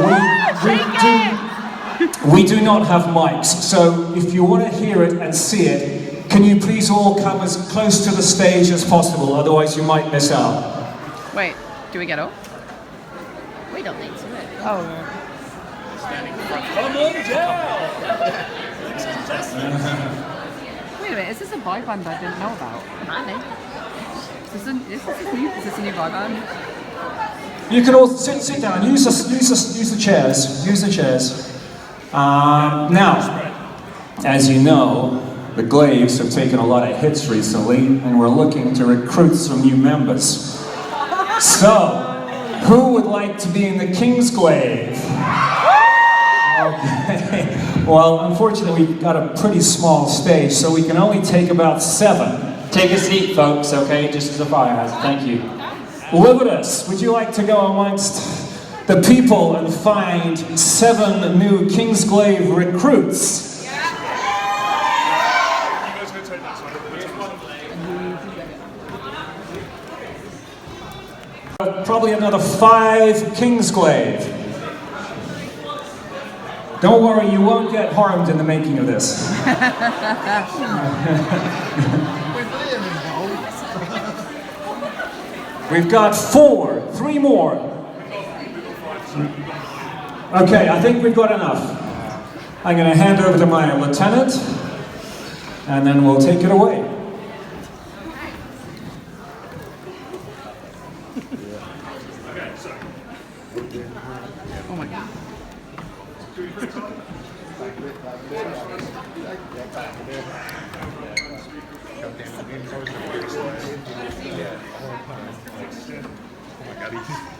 we do not have mics, so if you want to hear it and see it, can you please all come as close to the stage as possible, otherwise you might miss out. Wait, do we get off? We don't need to. Oh. Come on down! Wait a minute, is this a boy band I didn't know about? I know. Is this a new boy band? You can all sit down, use the chairs, use the chairs. Now, as you know, the Glaives have taken a lot of hits recently, and we're looking to recruit some new members. So, who would like to be in the King's Glaive? Okay. Well, unfortunately, we've got a pretty small stage, so we can only take about 7. Take a seat, folks, okay? Just as a fire hazard. Thank you. Libertus, would you like to go amongst the people and find 7 new King's Glaive recruits? Probably another 5 King's Glaive. Don't worry, you won't get harmed in the making of this. We've got 4, 3 more. Okay, I think we've got enough. I'm going to hand over to my lieutenant, and then we'll take it away. Oh my god.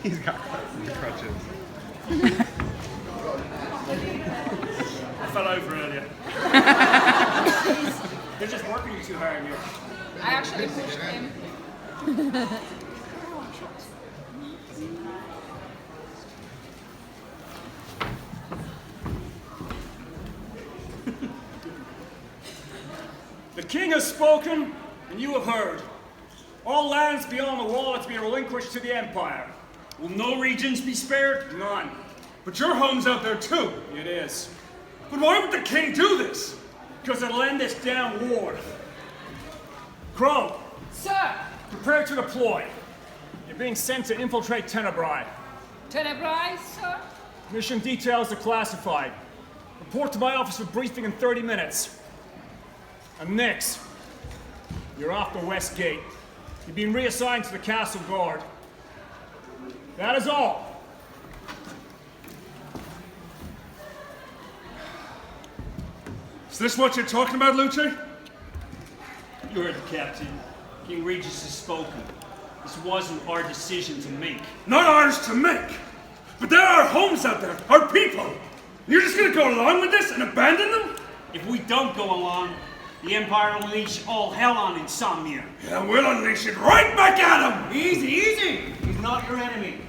He's got crutches. I fell over earlier. They're just working you too hard here. I actually pushed him. The king has spoken, and you have heard. All lands beyond the wall are to be relinquished to the Empire. Will no regions be spared? None. But your home's out there too. It is. But why would the king do this? Because it'll end this damn war. Crow. Sir! Prepare to deploy. You're being sent to infiltrate Tenebrae. Tenebrae, sir? Mission details are classified. Report to my office for briefing in 30 minutes. And Nix, you're off the west gate. You've been reassigned to the castle guard. That is all. Is this what you're talking about, Luce? You heard the captain. King Regis has spoken. This wasn't our decision to make. Not ours to make. But there are homes out there, our people. You're just gonna go along with this and abandon them? If we don't go along, the Empire will unleash all hell on Insomnia. Yeah, we'll unleash it right back at him! Easy, easy! He's not your enemy.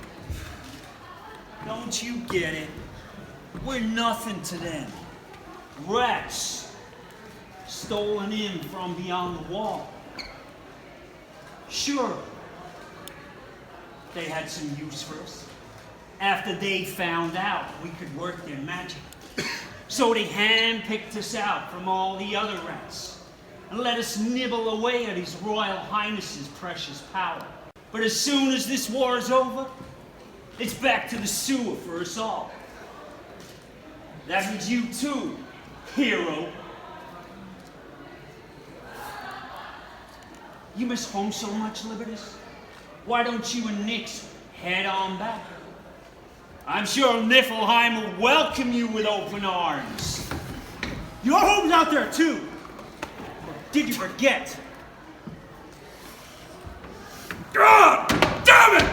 Don't you get it? We're nothing to them. Rats stolen in from beyond the wall. Sure, they had some use for us. After they found out we could work their magic. So they hand-picked us out from all the other rats and let us nibble away at His Royal Highness's precious power. But as soon as this war is over, it's back to the sewer for us all. That means you too, hero. You miss home so much, Libertus? Why don't you and Nix head on back? I'm sure Niflheim will welcome you with open arms. Your home's out there too. Or did you forget? God damn it!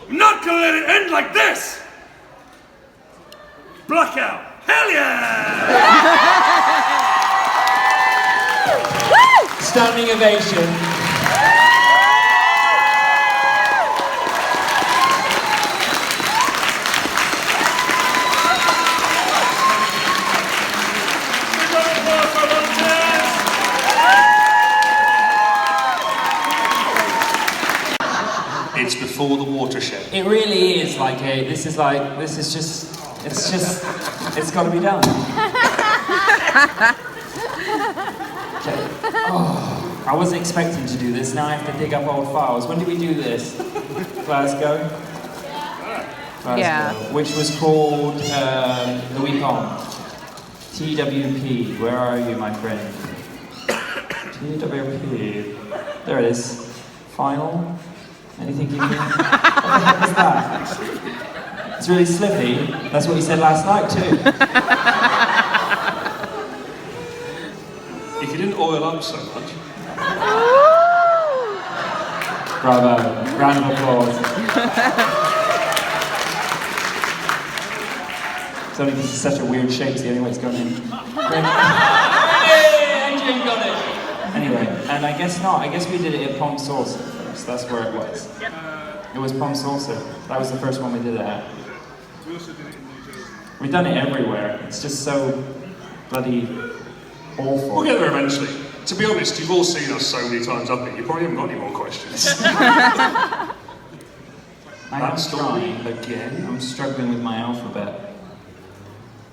I'm not gonna let it end like this! Blackout! Hell yeah! Standing ovation. It's before the watershed. It really is like it's got to be done. Okay. Oh, I wasn't expecting to do this. Now I have to dig up old files. When did we do this? Glasgow? Yeah. Which was called the week on. TWP. Where are you, my friend? TWP. There it is. Final. Anything you can... What the heck is that? It's really slippy. That's what you said last night too. If you didn't oil up so much. Bravo. Round of applause. It's only because it's such a weird shape, it's the only way it's going in. Hey, Adrian got it! Anyway, and I guess not. I guess we did it at Pom Saucer first. That's where it was. It was Pom Saucer. That was the first one we did it at. We also did it in New Jersey. We've done it everywhere. It's just so bloody awful. We'll get there eventually. To be honest, you've all seen us so many times up here, you probably haven't got any more questions. I'm trying. Again? I'm struggling with my alphabet.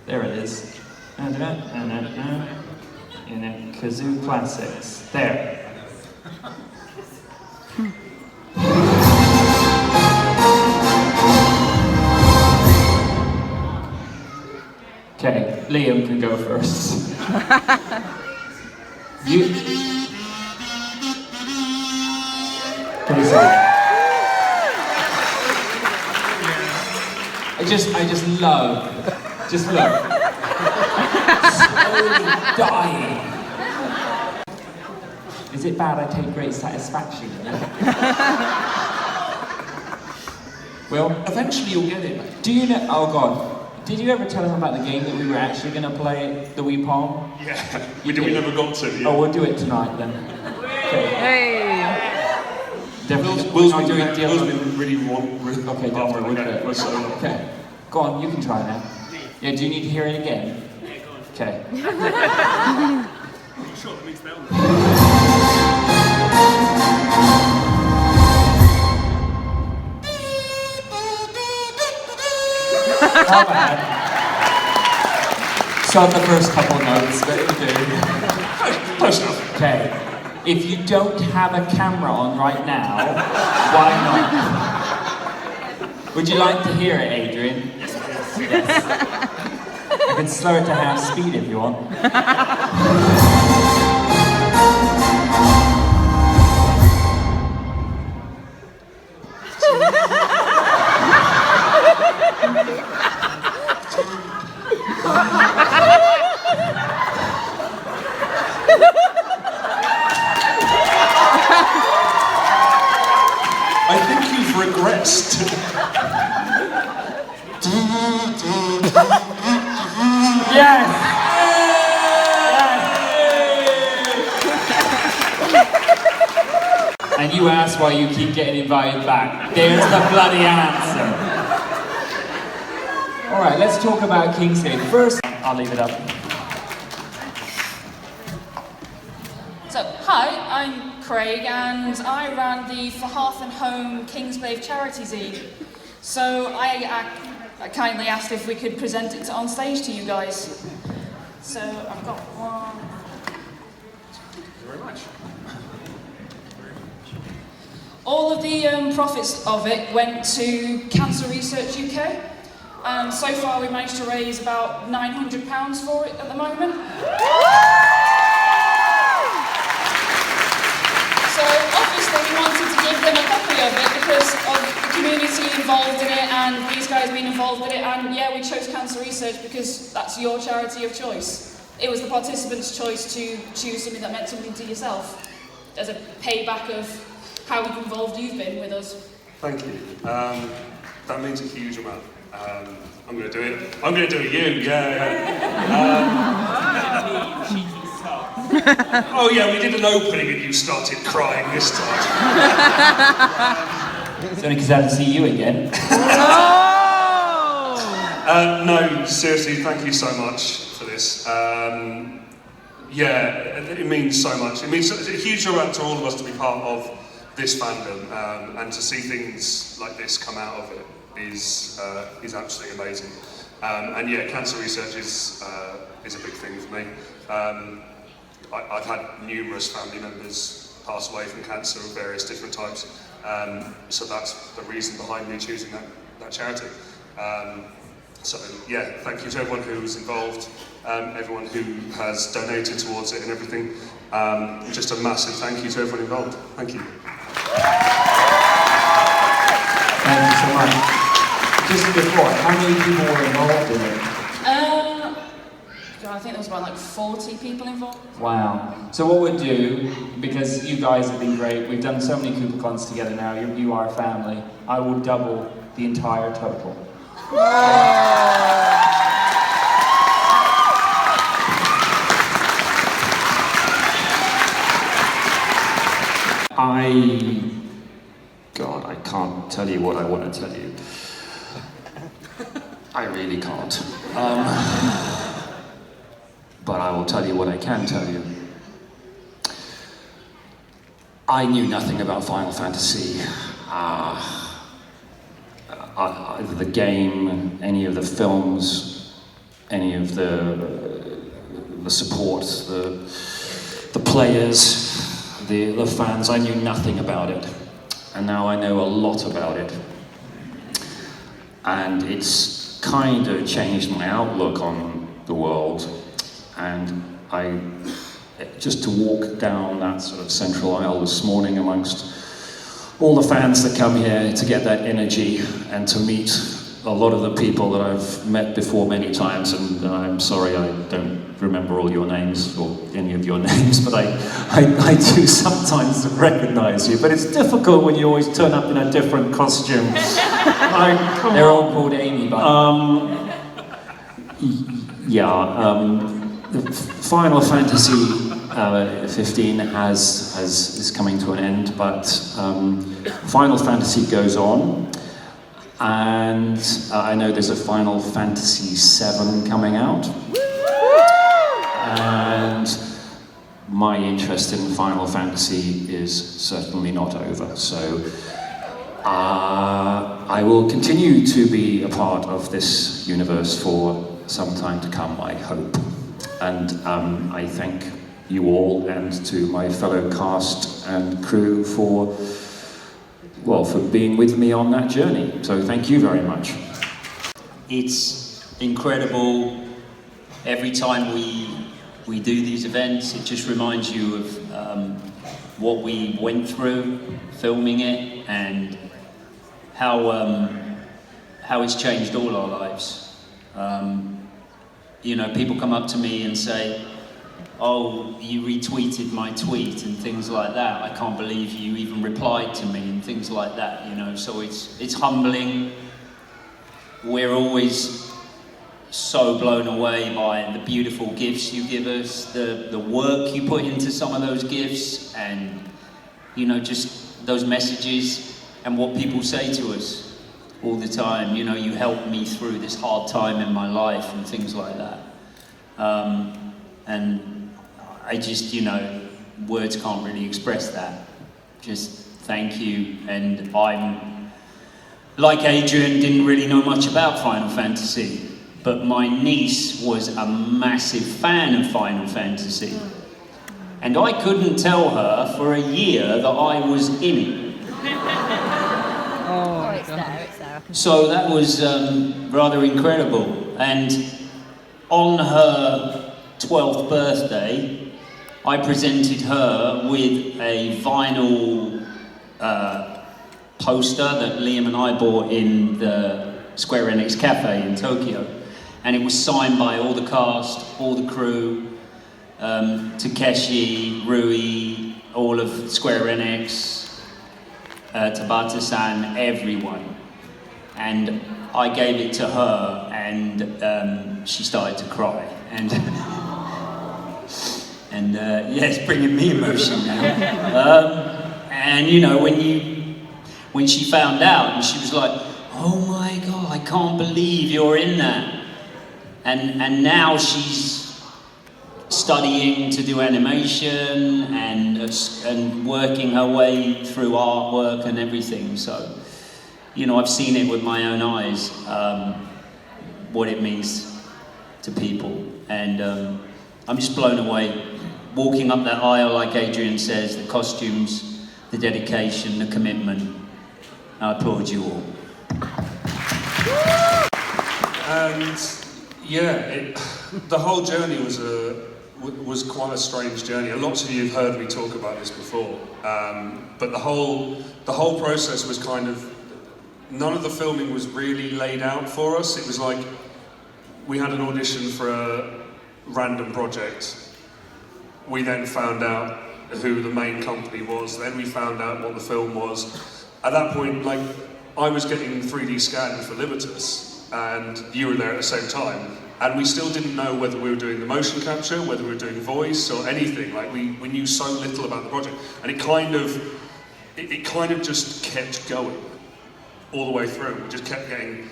There it is. In a Kazoo Classics. There. Okay, Liam can go first. You. Please. I just love. Just look. Slowly dying. Is it bad I take great satisfaction in it? Well, eventually you'll get it. Do you know? Oh God. Did you ever tell him about the game that we were actually going to play, the Wii Palm? Yeah, we never got to. Yeah. Oh, we'll do it tonight then. Okay. Hey! Definitely. Will's I'll do it. been really warm. Okay, don't worry, we'll do it. Okay. Go on, you can try now. Yeah, do you need to hear it again? Okay. Sure, that means they'll How bad? So the first couple notes, but it'll do. Close enough. Okay. If you don't have a camera on right now, why not? Would you like to hear it, Adrian? Yes, please. Yes. I can slow it to half speed if you want. I think you've regressed. Yes! And you ask why you keep getting invited back. There's the bloody answer. Alright, let's talk about Kingsgate. First, I'll leave it up. So, hi, I'm Craig, and I ran the For Hearth and Home Kingsglaive charity zine. So I kindly asked if we could present it on stage to you guys. So I've got one. Thank you very much. All of the profits of it went to Cancer Research UK. And so far we managed to raise about £900 for it at the moment. So obviously we wanted to give them a copy of it because of the community involved in it, and these guys been involved in it, and yeah, we chose cancer research because that's your charity of choice. It was the participants' choice to choose something that meant something to yourself as a payback of how involved you've been with us. Thank you. That means a huge amount. I'm going to do it. I'm going to do it you, yeah. Oh yeah, we did an opening and you started crying this time. It's only because I haven't seen you again. No, seriously, thank you so much for this. Yeah, it means so much. It means a huge amount to all of us to be part of this fandom, and to see things like this come out of it is absolutely amazing. And yeah, cancer research is a big thing for me. I've had numerous family members pass away from cancer of various different types, so that's the reason behind me choosing that charity. So yeah, thank you to everyone who was involved, everyone who has donated towards it and everything. Just a massive thank you to everyone involved. Thank you. Thank you so much. Just before, how many people were involved in it? I think there was about like 40 people involved. Wow. So what we'll do, because you guys have been great, we've done so many CooperCons together now, you are a family, I will double the entire total. God, I can't tell you what I want to tell you. I really can't. But I will tell you what I can tell you. I knew nothing about Final Fantasy. Either the game, any of the films, any of the support, the players, the fans. I knew nothing about it. And now I know a lot about it. And it's kind of changed my outlook on the world. And just to walk down that sort of central aisle this morning amongst all the fans that come here to get that energy and to meet a lot of the people that I've met before many times, and I'm sorry I don't remember all your names or any of your names, but I do sometimes recognize you, but it's difficult when you always turn up in a different costume. They're all called Amy, but... Final Fantasy 15 is coming to an end, but Final Fantasy goes on, and I know there's a Final Fantasy 7 coming out, and my interest in Final Fantasy is certainly not over, so I will continue to be a part of this universe for some time to come, I hope. And I thank you all and to my fellow cast and crew for being with me on that journey. So thank you very much. It's incredible. Every time we do these events, it just reminds you of what we went through filming it and how it's changed all our lives. You know, people come up to me and say, oh, you retweeted my tweet and things like that. I can't believe you even replied to me and things like that, you know. So it's humbling. We're always so blown away by the beautiful gifts you give us, the work you put into some of those gifts, and, you know, just those messages and what people say to us all the time. You know, you helped me through this hard time in my life and things like that. And I just, you know, words can't really express that. Just thank you. And I'm, like Adrian, didn't really know much about Final Fantasy, but my niece was a massive fan of Final Fantasy. And I couldn't tell her for a year that I was in it. Oh, it's there. So that was rather incredible. And on her 12th birthday, I presented her with a vinyl poster that Liam and I bought in the Square Enix Cafe in Tokyo. And it was signed by all the cast, all the crew, Takeshi, Rui, all of Square Enix, Tabata-san, everyone. And I gave it to her, and she started to cry. And yeah, it's bringing me emotion now. And you know, when she found out, and she was like, "Oh my God, I can't believe you're in that." And now she's studying to do animation and working her way through artwork and everything. So, you know, I've seen it with my own eyes, what it means to people. And I'm just blown away. Walking up that aisle, like Adrian says, the costumes, the dedication, the commitment. I applaud you all. And yeah, the whole journey was quite a strange journey. Lots of you have heard me talk about this before, but the whole process was kind of, none of the filming was really laid out for us. It was like we had an audition for a random project. We then found out who the main company was. Then we found out what the film was. At that point, like, I was getting 3D scans for Libertas, and you were there at the same time. And we still didn't know whether we were doing the motion capture, whether we were doing voice or anything. Like, we knew so little about the project. And it kind of just kept going all the way through. We just kept getting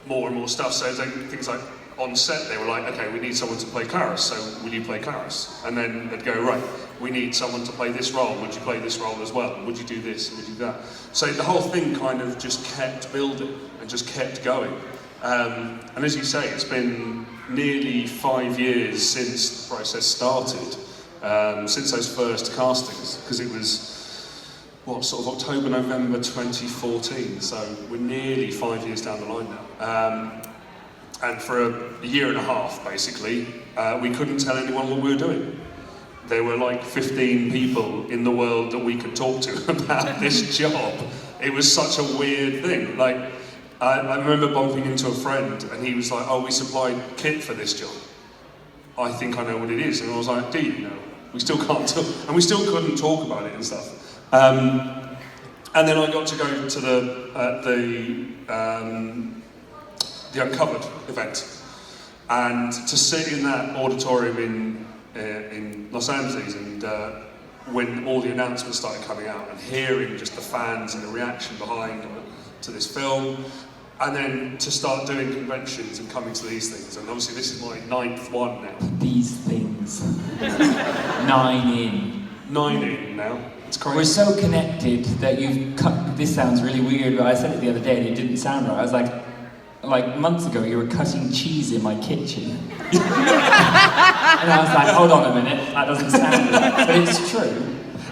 more and more stuff. So things like, on set, they were like, okay, we need someone to play Clarice, so will you play Clarice? And then they'd go, right, we need someone to play this role, would you play this role as well? Would you do this, would you do that? So the whole thing kind of just kept building and just kept going. And as you say, it's been nearly 5 years since the process started, since those first castings, because it was, what, sort of October, November 2014, so we're nearly 5 years down the line now. And for a year and a half, basically, we couldn't tell anyone what we were doing. There were like 15 people in the world that we could talk to about this job. It was such a weird thing. Like, I remember bumping into a friend, and he was like, "Oh, we supplied kit for this job. I think I know what it is." And I was like, "Do you know?" We still can't talk, and we still couldn't talk about it and stuff. And then I got to go to the Uncovered event, and to sit in that auditorium in Los Angeles, and when all the announcements started coming out, and hearing just the fans and the reaction behind to this film, and then to start doing conventions and coming to these things, and obviously this is my 9th one now. These things. 9 in. 9 in now. It's crazy. We're so connected that you've cut. This sounds really weird, but I said it the other day and it didn't sound right. I was like months ago, you were cutting cheese in my kitchen. And I was like, hold on a minute, that doesn't sound right. But it's true.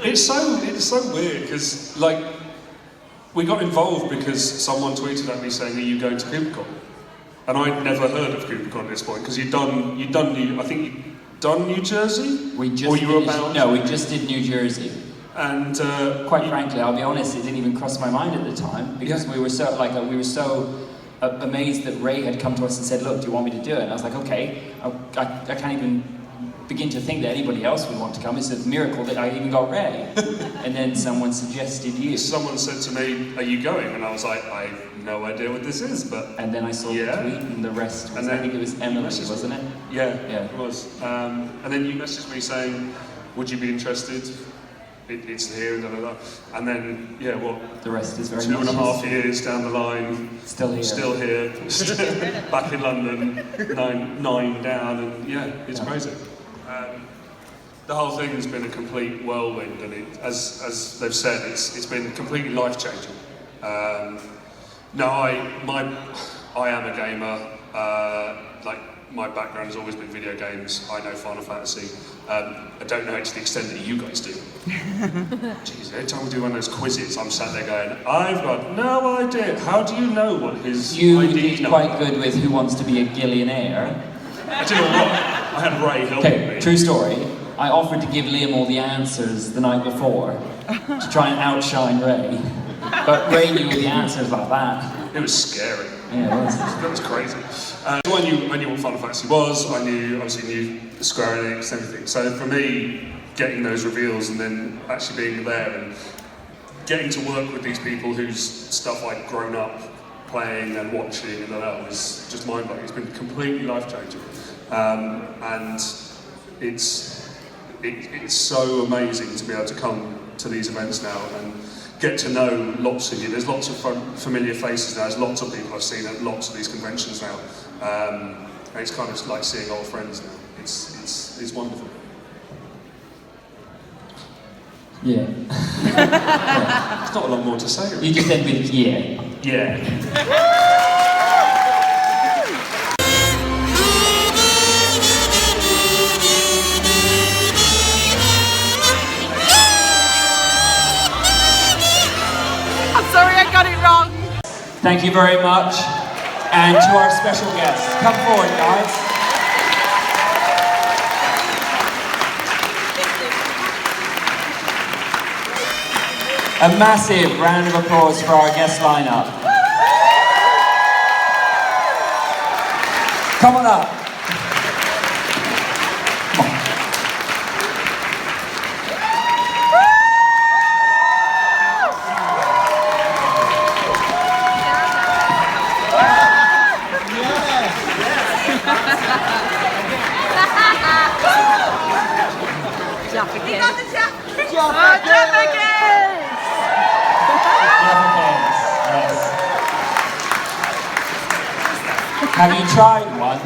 It's so weird, because like, we got involved because someone tweeted at me saying, "Are you going to CooperCon?" And I'd never heard of CooperCon at this point, because you'd done New Jersey? We just did New Jersey. And quite frankly, I'll be honest, it didn't even cross my mind at the time, because we were so amazed that Ray had come to us and said, "Look, do you want me to do it?" And I was like, okay, I can't even begin to think that anybody else would want to come. It's a miracle that I even got Ray. And then someone suggested you. Someone said to me, "Are you going?" And I was like, "I have no idea what this is," but... And then I saw the tweet, and the rest was, I think it was Emily, wasn't it? Yeah, it was. And then you messaged me saying, "Would you be interested? It's here," and da da da. And then, yeah, what? The rest is very 2.5 years down the line. Still here. Back in London, nine down, and yeah, it's crazy. The whole thing has been a complete whirlwind, and as they've said, it's been completely life-changing. No, I am a gamer. Like, my background has always been video games. I know Final Fantasy. I don't know it to the extent that you guys do. Jeez, every time we do one of those quizzes, I'm sat there going, "I've got no idea. How do you know what his You ID did number?" quite good with Who Wants to Be a Gillionaire. I did all right. I had Ray helping me. True story. I offered to give Liam all the answers the night before to try and outshine Ray. But Ray knew the answers like that. It was scary. Yeah, it was. That was crazy. So I knew what Final Fantasy was. I obviously knew Square Enix, everything. So for me, getting those reveals and then actually being there and getting to work with these people whose stuff I'd grown up playing and watching and all that was just mind-blowing. It's been completely life-changing. And it's so amazing to be able to come to these events now and get to know lots of you. There's lots of familiar faces now. There's lots of people I've seen at lots of these conventions now. And it's kind of like seeing old friends now. It's wonderful. Yeah. There's not a lot more to say. Really. You just end with yeah. Yeah. Sorry, I got it wrong. Thank you very much. And to our special guests, come forward, guys. A massive round of applause for our guest lineup. Come on up. Have you tried one?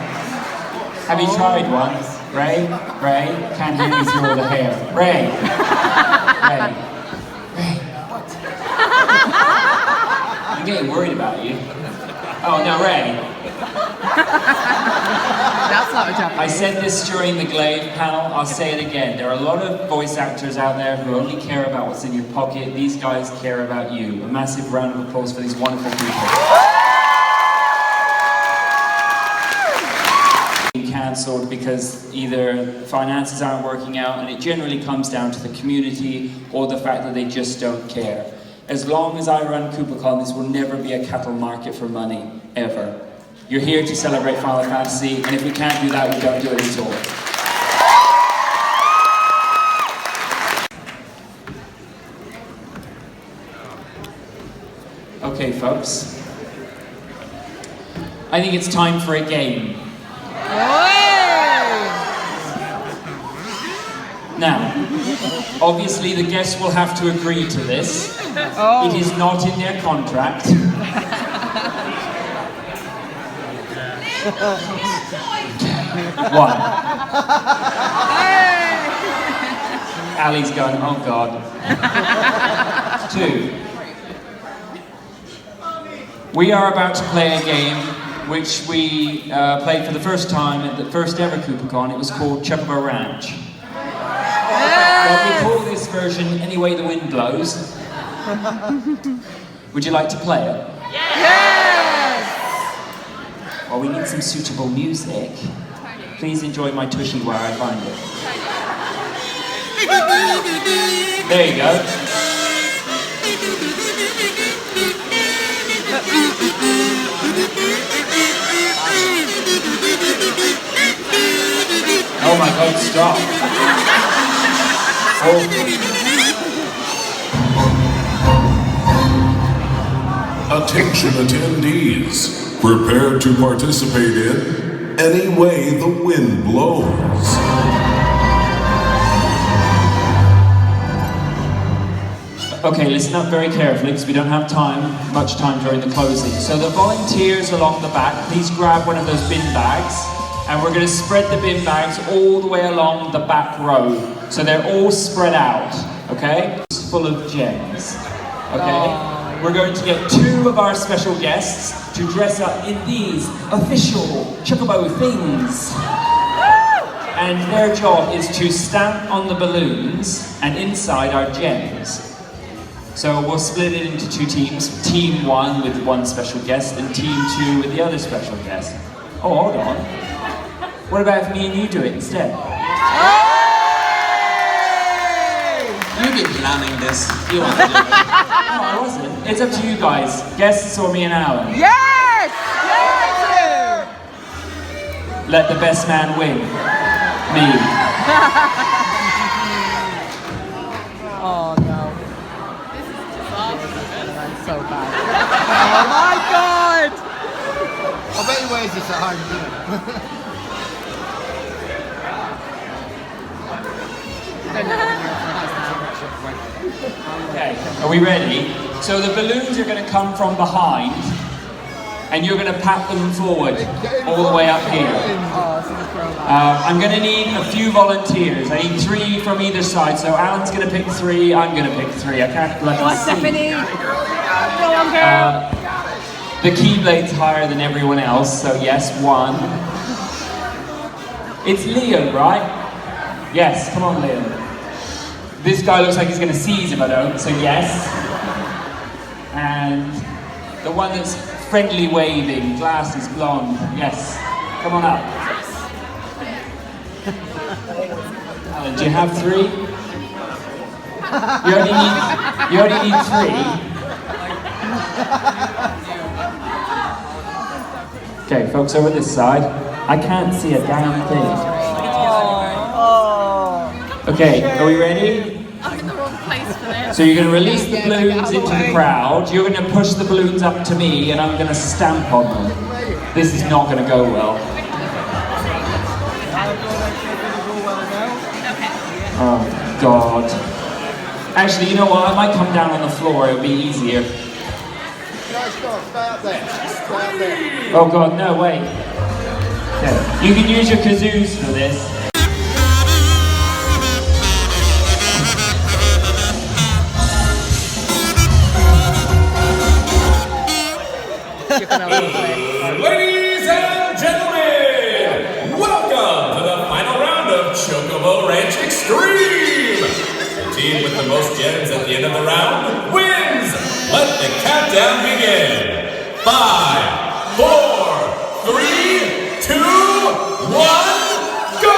Have you tried one? Ray? Ray? Can't hear you through all the hair. Ray? Ray? Ray? What? I'm getting worried about you. Oh, no, Ray. That's not a job. I said this during the Glaive panel, I'll say it again. There are a lot of voice actors out there who only care about what's in your pocket. These guys care about you. A massive round of applause for these wonderful people. Cancelled because either finances aren't working out, and it generally comes down to the community or the fact that they just don't care. As long as I run KoopaCon, this will never be a cattle market for money, ever. You're here to celebrate Final Fantasy, and if we can't do that, we don't do it at all. Okay, folks. I think it's time for a game. Now, obviously the guests will have to agree to this. It is not in their contract. One. Ali's gone, oh God. Two. We are about to play a game which we played for the first time at the first ever KoopaCon. It was called Chocobo Ranch. Well, we call this version Any Way the Wind Blows. Would you like to play it? Yes! Well, we need some suitable music. Please enjoy my tushy while I find it. There you go. Oh my God, stop. Attention attendees, prepare to participate in Any Way the Wind Blows. Okay, listen up very carefully because we don't have much time during the closing. So the volunteers along the back, please grab one of those bin bags, and we're going to spread the bin bags all the way along the back row. So they're all spread out, okay? It's full of gems, okay? We're going to get two of our special guests to dress up in these official Chocobo things. And their job is to stamp on the balloons, and inside are gems. So we'll split it into two teams. Team 1 with one special guest, and Team 2 with the other special guest. Oh, hold on. What about if me and you do it instead? You've been planning this. You want to do it. No, I wasn't. It's up to you guys. Guests or me and Alan. Yes! Yes! Let the best man win. Me. Oh no. This is disastrous. That's so bad. Oh my god! I bet he wears this at home, doesn't Okay, are we ready? So the balloons are going to come from behind, and you're going to pat them forward all the way up here. I'm going to need a few volunteers. I need 3 from either side. So Alan's going to pick 3, I'm going to pick 3. I can't let Come on, see. Stephanie! Go on, girl! The Keyblade's higher than everyone else, so yes, 1. It's Liam, right? Yes, come on, Liam. This guy looks like he's going to seize if I don't, so yes. And the one that's friendly waving, glasses, blonde, yes. Come on up. Alan, do you have 3? You only need 3. Okay, folks over this side. I can't see a damn thing. Okay, are we ready? I'm in the wrong place for this. So you're going to release the balloons into the crowd. You're going to push the balloons up to me, and I'm going to stamp on them. This is not going to go well. Oh, God. Actually, you know what? I might come down on the floor. It'll be easier. Oh, God, no, wait. Okay. You can use your kazoos for this. Ladies and gentlemen, welcome to the final round of Chocobo Ranch Extreme. The team with the most gems at the end of the round wins. Let the countdown begin. 5, 4, 3, 2, 1, go!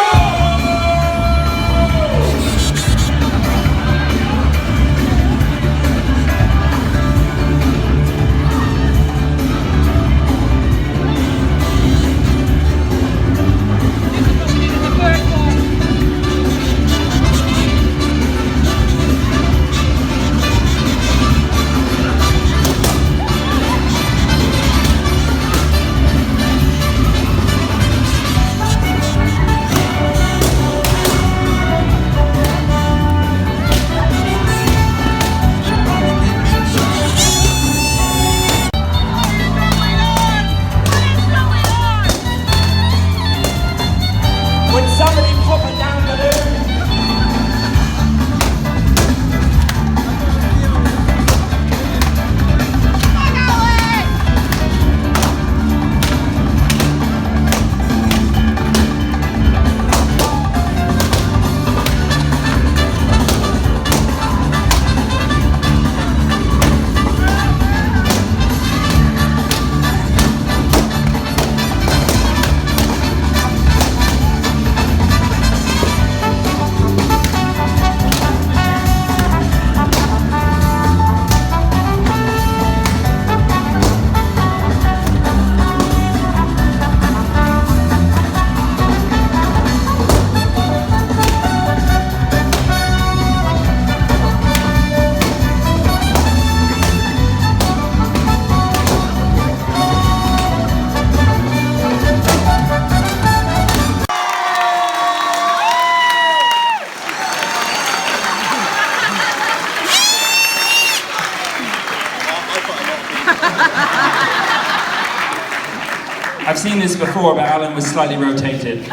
I've seen this before, but Alan was slightly rotated.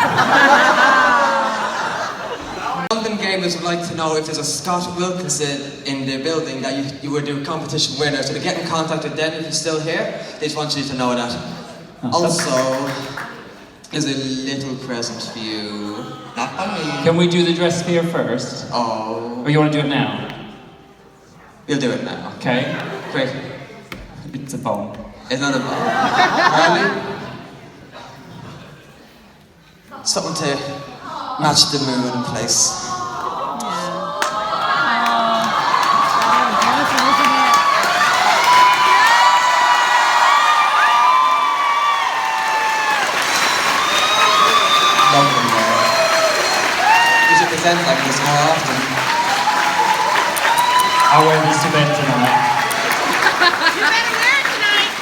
London gamers would like to know if there's a Scott Wilkinson in the building that you were the competition winner. So to get in contact with them if you're still here, they just want you to know that. Also, there's a little present for you. Not by me. Can we do the dress sphere first? Oh. Or you want to do it now? We'll do it now. Okay. Great. It's a bomb. It's not a bomb. Really? Something to match the mood and place. present like this more often. I'll wear this to bed tonight. You better wear it tonight.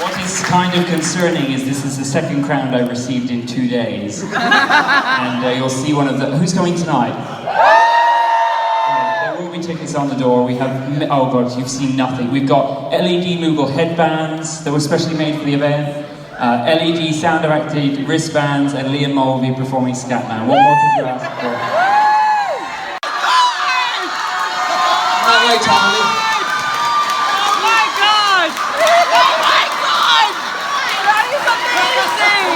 What is kind of concerning is this is the second crown I received in 2 days. And you'll see one of the... Who's going tonight? There will be tickets on the door. We have... Oh God, you've seen nothing. We've got LED Moogle headbands that were specially made for the event. LED sound-activated wristbands, and Liam Moe will be performing Scatman. What more could you ask for? All right, Tommy. Oh my God! Oh my God! That is amazing!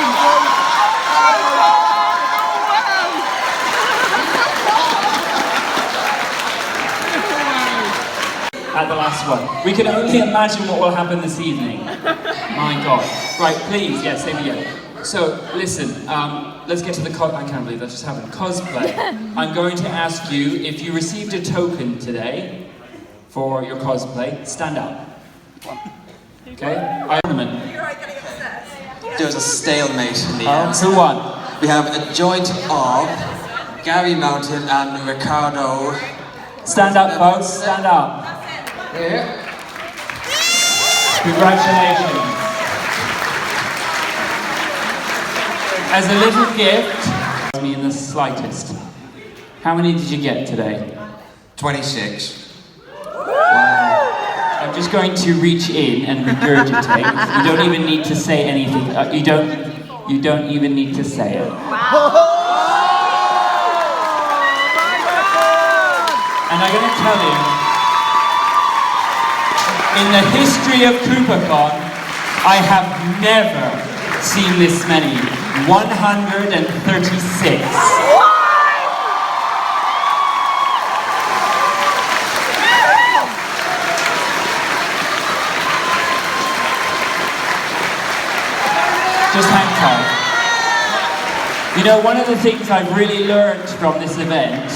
At the last one. We can only imagine what will happen this evening. My God. Right, please, yes, same here. So, listen, let's get to the I can't believe that just happened. Cosplay. I'm going to ask you if you received a token today for your cosplay. Stand up. Okay? There's a stalemate in the end. Who won? We have a joint of Gary Mountain and Ricardo. Stand up, folks. Stand up. Here. Congratulations. As a little gift, me in the slightest. How many did you get today? 26. Wow. I'm just going to reach in and regurgitate. You don't even need to say anything. You don't even need to say it. And I'm going to tell you, in the history of CooperCon, I have never seen this many. 136. Just hang tight. You know, one of the things I've really learned from this event,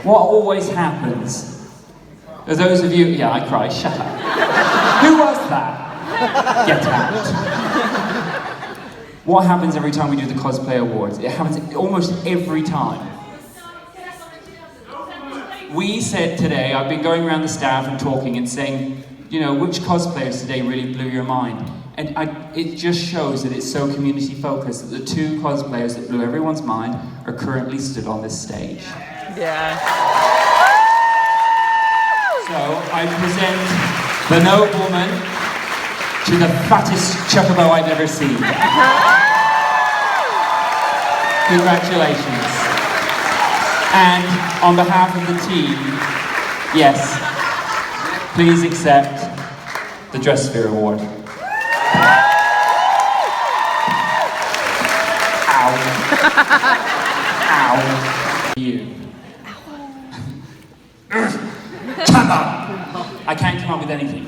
what always happens, for those of you, yeah, I cry, shut up. Who was that? Get out. What happens every time we do the Cosplay Awards? It happens almost every time. We said today, I've been going around the staff and talking and saying, you know, which cosplayers today really blew your mind? And it just shows that it's so community focused that the two cosplayers that blew everyone's mind are currently stood on this stage. Yeah. So I present the nobleman to the fattest chocobo I've ever seen. Congratulations. And on behalf of the team, yes, please accept the Dress Sphere Award. Ow. Ow. You. Come on! I can't come up with anything.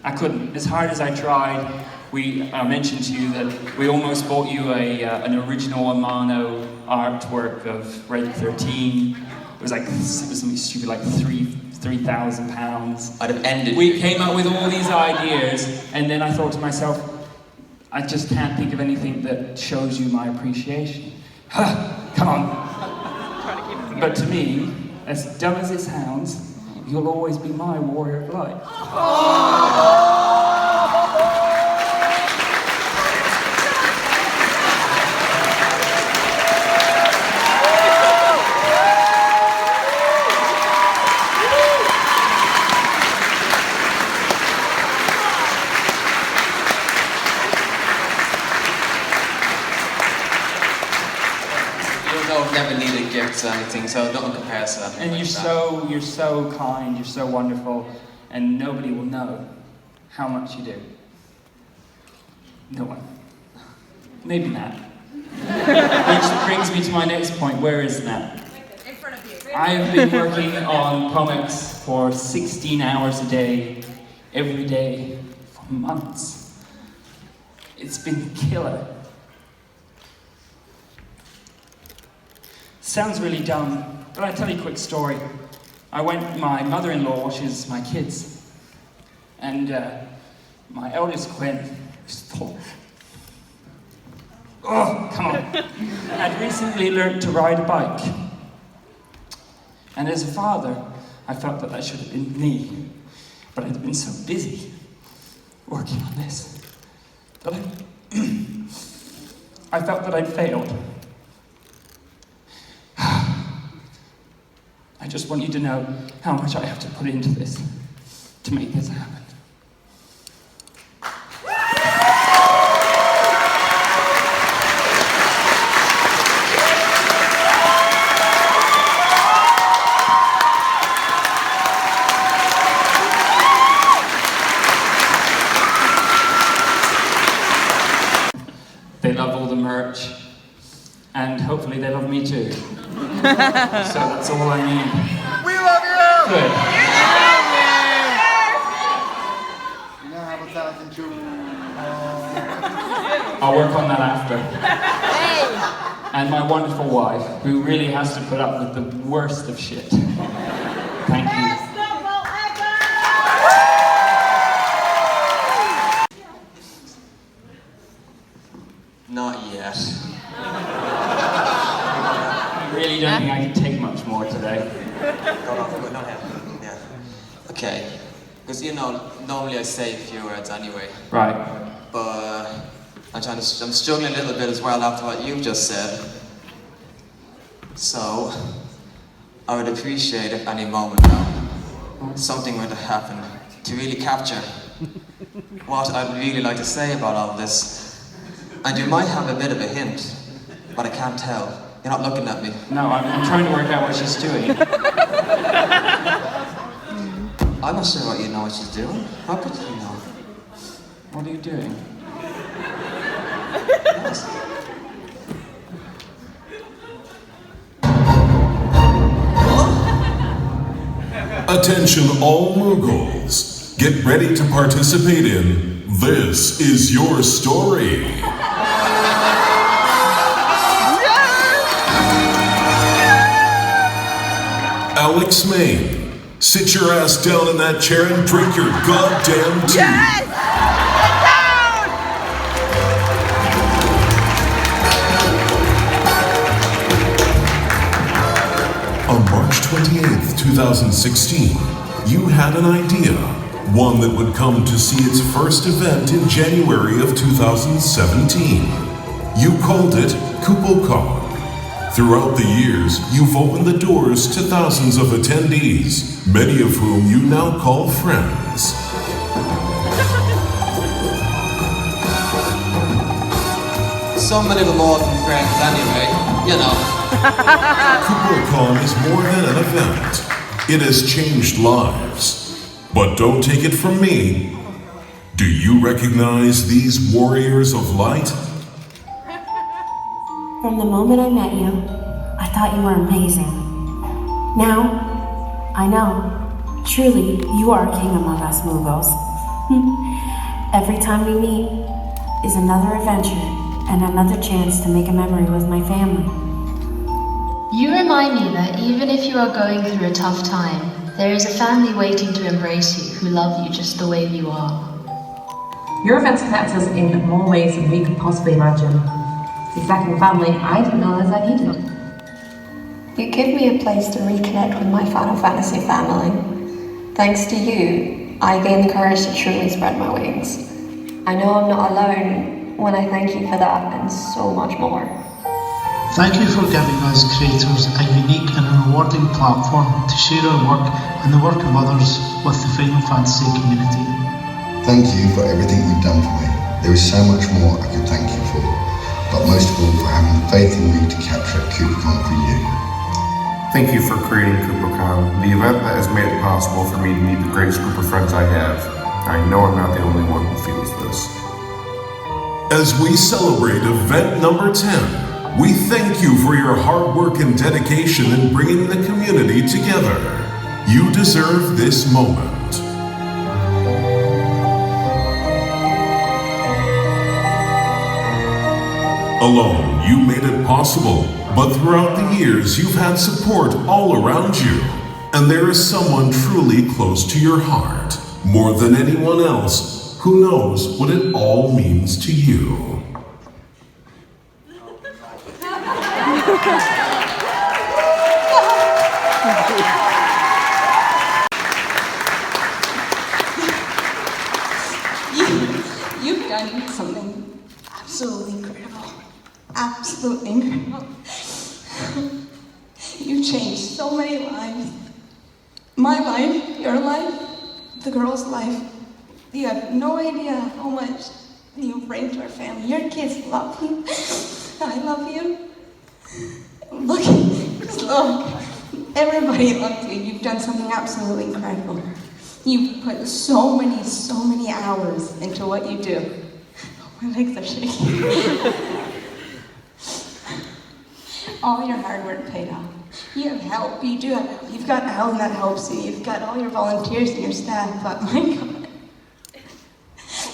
I couldn't. As hard as I tried, I mentioned to you that we almost bought you an original Amano artwork of Red 13. It was something stupid like £3,000. I'd have ended. We came up with all these ideas, and then I thought to myself, I just can't think of anything that shows you my appreciation. Come on. But to me, as dumb as it sounds, you'll always be my warrior of light. I've never needed gifts or anything, so don't compare to that. And you're so kind, you're so wonderful, and nobody will know how much you do. No one. Maybe Nat. Which brings me to my next point. Where is Nat? In front of you. I have been working on comics for 16 hours a day, every day, for months. It's been killer. Sounds really dumb, but I'll tell you a quick story. My mother-in-law watches my kids, and my eldest Quinn, Oh, come on. I'd recently learned to ride a bike. And as a father, I felt that should have been me. But I'd been so busy working on this that I felt that I'd failed. I just want you to know how much I have to put into this to make this happen. They love all the merch, and hopefully they love me too. So that's all I need. We love you! Good. You now have 1,000 children. I'll work on that after. And my wonderful wife, who really has to put up with the worst of shit. Thank you. Not yet. I really don't think I can take much more today. Yeah. Okay. Because normally I say a few words anyway. Right. But I'm struggling a little bit as well after what you've just said. So I would appreciate if any moment now something were to happen to really capture what I'd really like to say about all this. And you might have a bit of a hint, but I can't tell. You're not looking at me. No, I'm trying to work out what she's doing. I'm not sure what you know what she's doing. How could you know? What are you doing? Yes. Attention all Muggles. Get ready to participate in This Is Your Story. Alex Maine, sit your ass down in that chair and drink your goddamn tea. Yes! On March 28th, 2016, you had an idea, one that would come to see its first event in January of 2017. You called it KupoCon. Throughout the years, you've opened the doors to thousands of attendees, many of whom you now call friends. Some a little more than friends anyway, KupoCon is more than an event. It has changed lives. But don't take it from me. Do you recognize these warriors of light? From the moment I met you, I thought you were amazing. Now, I know. Truly, you are a king among us Muggles. Every time we meet is another adventure and another chance to make a memory with my family. You remind me that even if you are going through a tough time, there is a family waiting to embrace you who love you just the way you are. Your events connect us in more ways than we could possibly imagine. It's a second family I didn't realize I needed. You give me a place to reconnect with my Final Fantasy family. Thanks to you, I gain the courage to truly spread my wings. I know I'm not alone when I thank you for that and so much more. Thank you for giving us creators a unique and rewarding platform to share our work and the work of others with the Final Fantasy community. Thank you for everything you've done for me. There is so much more I could thank you for, but most of all for having the faith in me to capture KupoCon for you. Thank you for creating KupoCon, the event that has made it possible for me to meet the greatest group of friends I have. I know I'm not the only one who feels this. As we celebrate event number 10, we thank you for your hard work and dedication in bringing the community together. You deserve this moment. Alone, you made it possible, but throughout the years, you've had support all around you. And there is someone truly close to your heart, more than anyone else, who knows what it all means to you. You've done something absolutely incredible. Absolutely incredible. You've changed so many lives. My life, your life, the girl's life. You have no idea how much you bring to our family. Your kids love you. I love you. Look, just look. Everybody loves you. You've done something absolutely incredible. You've put so many hours into what you do. My legs are shaking. All your hard work paid off. You have help. You do have help. You've got Alan that helps you. You've got all your volunteers and your staff. But my God,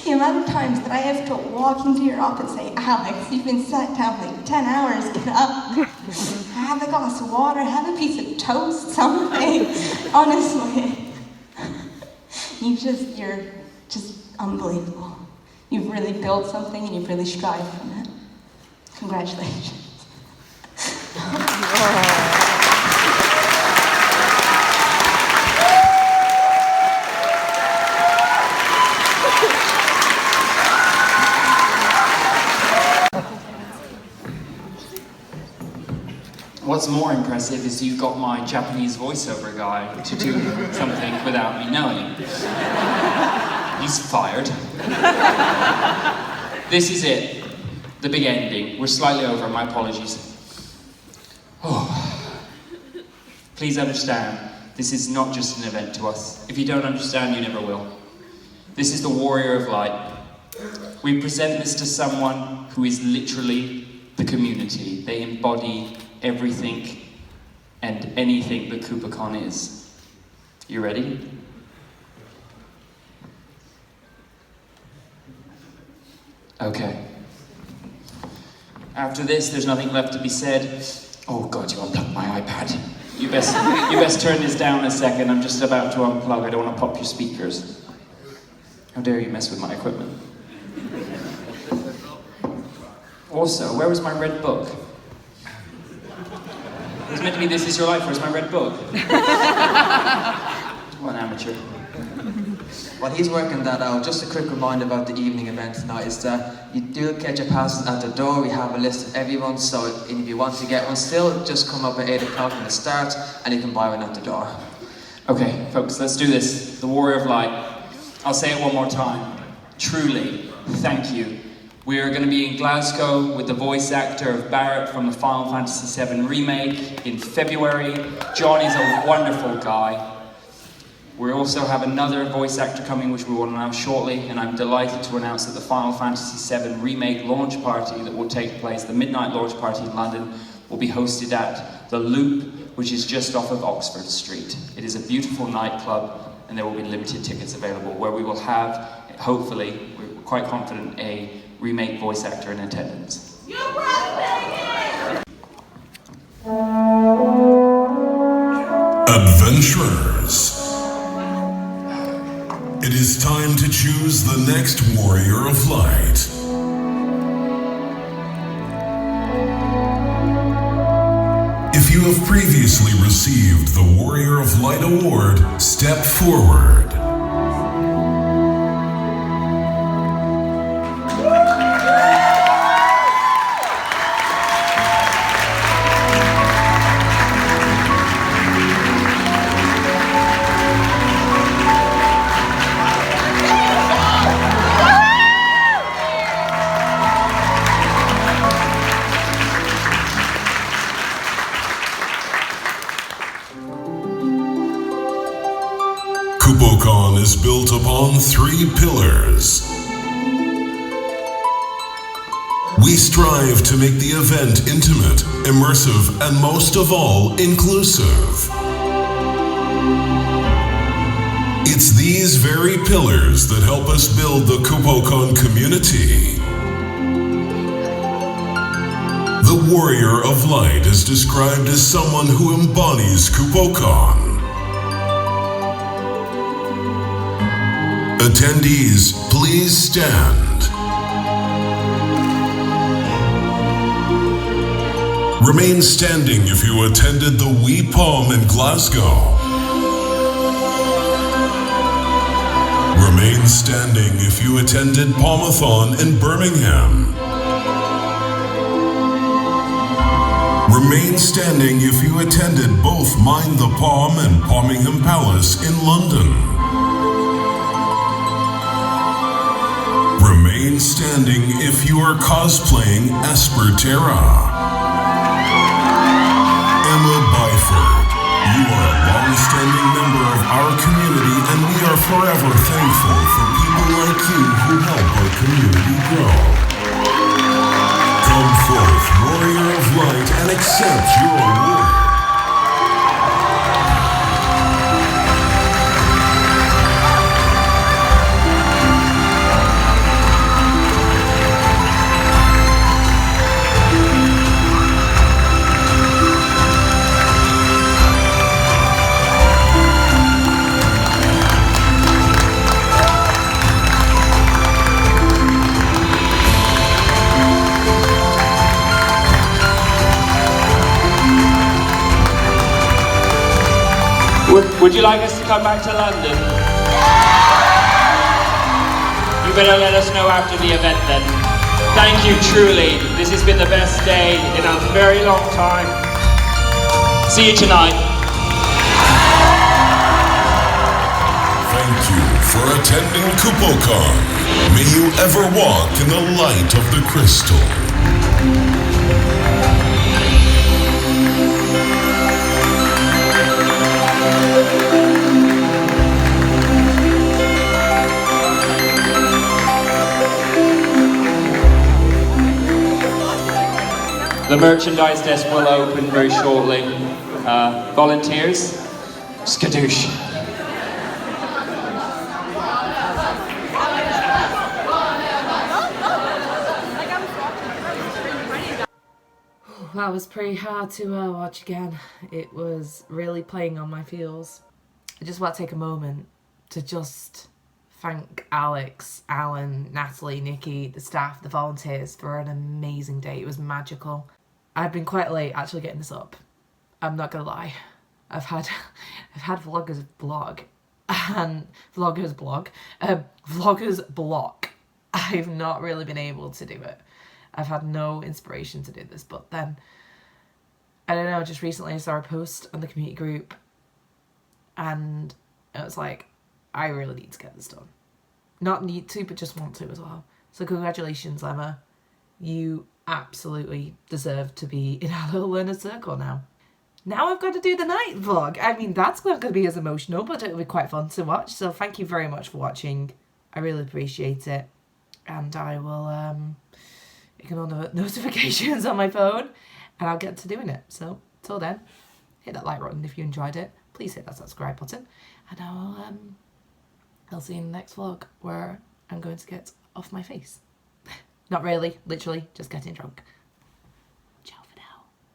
the amount of times that I have to walk into your office and say, Alex, you've been sat down like 10 hours. Get up. Have a glass of water. Have a piece of toast. Something. Honestly. You're just unbelievable. You've really built something and you've really strived from it. Congratulations. What's more impressive is you got my Japanese voiceover guy to do something without me knowing. He's fired. This is it. The big ending. We're slightly over, my apologies. Oh. Please understand, this is not just an event to us. If you don't understand, you never will. This is the Warrior of Light. We present this to someone who is literally the community. They embody everything and anything that KoopaCon is. You ready? Okay. After this, there's nothing left to be said. Oh God, you unplugged my iPad. You best turn this down a second. I'm just about to unplug. I don't want to pop your speakers. How dare you mess with my equipment? Also, where was my red book? It was meant to be This Is Your Life. Where's my red book? What an amateur. While he's working that out, just a quick reminder about the evening event tonight is that you do get your passes at the door. We have a list of everyone, so if you want to get one still, just come up at 8 o'clock when it starts and you can buy one at the door. Okay, folks, let's do this. The Warrior of Light. I'll say it one more time. Truly, thank you. We are going to be in Glasgow with the voice actor of Barrett from the Final Fantasy VII Remake in February. John is a wonderful guy. We also have another voice actor coming, which we will announce shortly, and I'm delighted to announce that the Final Fantasy VII Remake launch party that will take place, the midnight launch party in London, will be hosted at The Loop, which is just off of Oxford Street. It is a beautiful nightclub, and there will be limited tickets available, where we will have, hopefully, we're quite confident, a Remake voice actor in attendance. Adventurers, it is time to choose the next Warrior of Light. If you have previously received the Warrior of Light award, step forward. KoopaCon is built upon 3 pillars. We strive to make the event intimate, immersive, and most of all, inclusive. It's these very pillars that help us build the KoopaCon community. The Warrior of Light is described as someone who embodies KoopaCon. Attendees, please stand. Remain standing if you attended the Wee Palm in Glasgow. Remain standing if you attended Palmathon in Birmingham. Remain standing if you attended both Mind the Palm and Palmingham Palace in London. Remain standing if you are cosplaying Esper Terra. Emma Byford, you are a long-standing member of our community, and we are forever thankful for people like you who help our community grow. Come forth, warrior of light, and accept your award. Would you like us to come back to London? You better let us know after the event then. Thank you, truly. This has been the best day in a very long time. See you tonight. Thank you for attending KupoCon. May you ever walk in the light of the crystal. The merchandise desk will open very shortly. Volunteers? Skadoosh. That was pretty hard to watch again. It was really playing on my feels. I just want to take a moment to just thank Alex, Alan, Natalie, Nikki, the staff, the volunteers for an amazing day. It was magical. I've been quite late actually getting this up. I'm not gonna lie. I've had vloggers blog and vloggers block. I've not really been able to do it. I've had no inspiration to do this, but then I don't know, just recently I saw a post on the community group and it was like, I really need to get this done. Not need to, but just want to as well. So congratulations, Emma. You absolutely deserve to be in our little learner circle now. Now I've got to do the night vlog. I mean, that's not going to be as emotional, but it'll be quite fun to watch. So thank you very much for watching. I really appreciate it. And I will ignore the notifications on my phone and I'll get to doing it. So till then, hit that like button if you enjoyed it. Please hit that subscribe button. And I'll see you in the next vlog where I'm going to get off my face. Not really, literally, just getting drunk.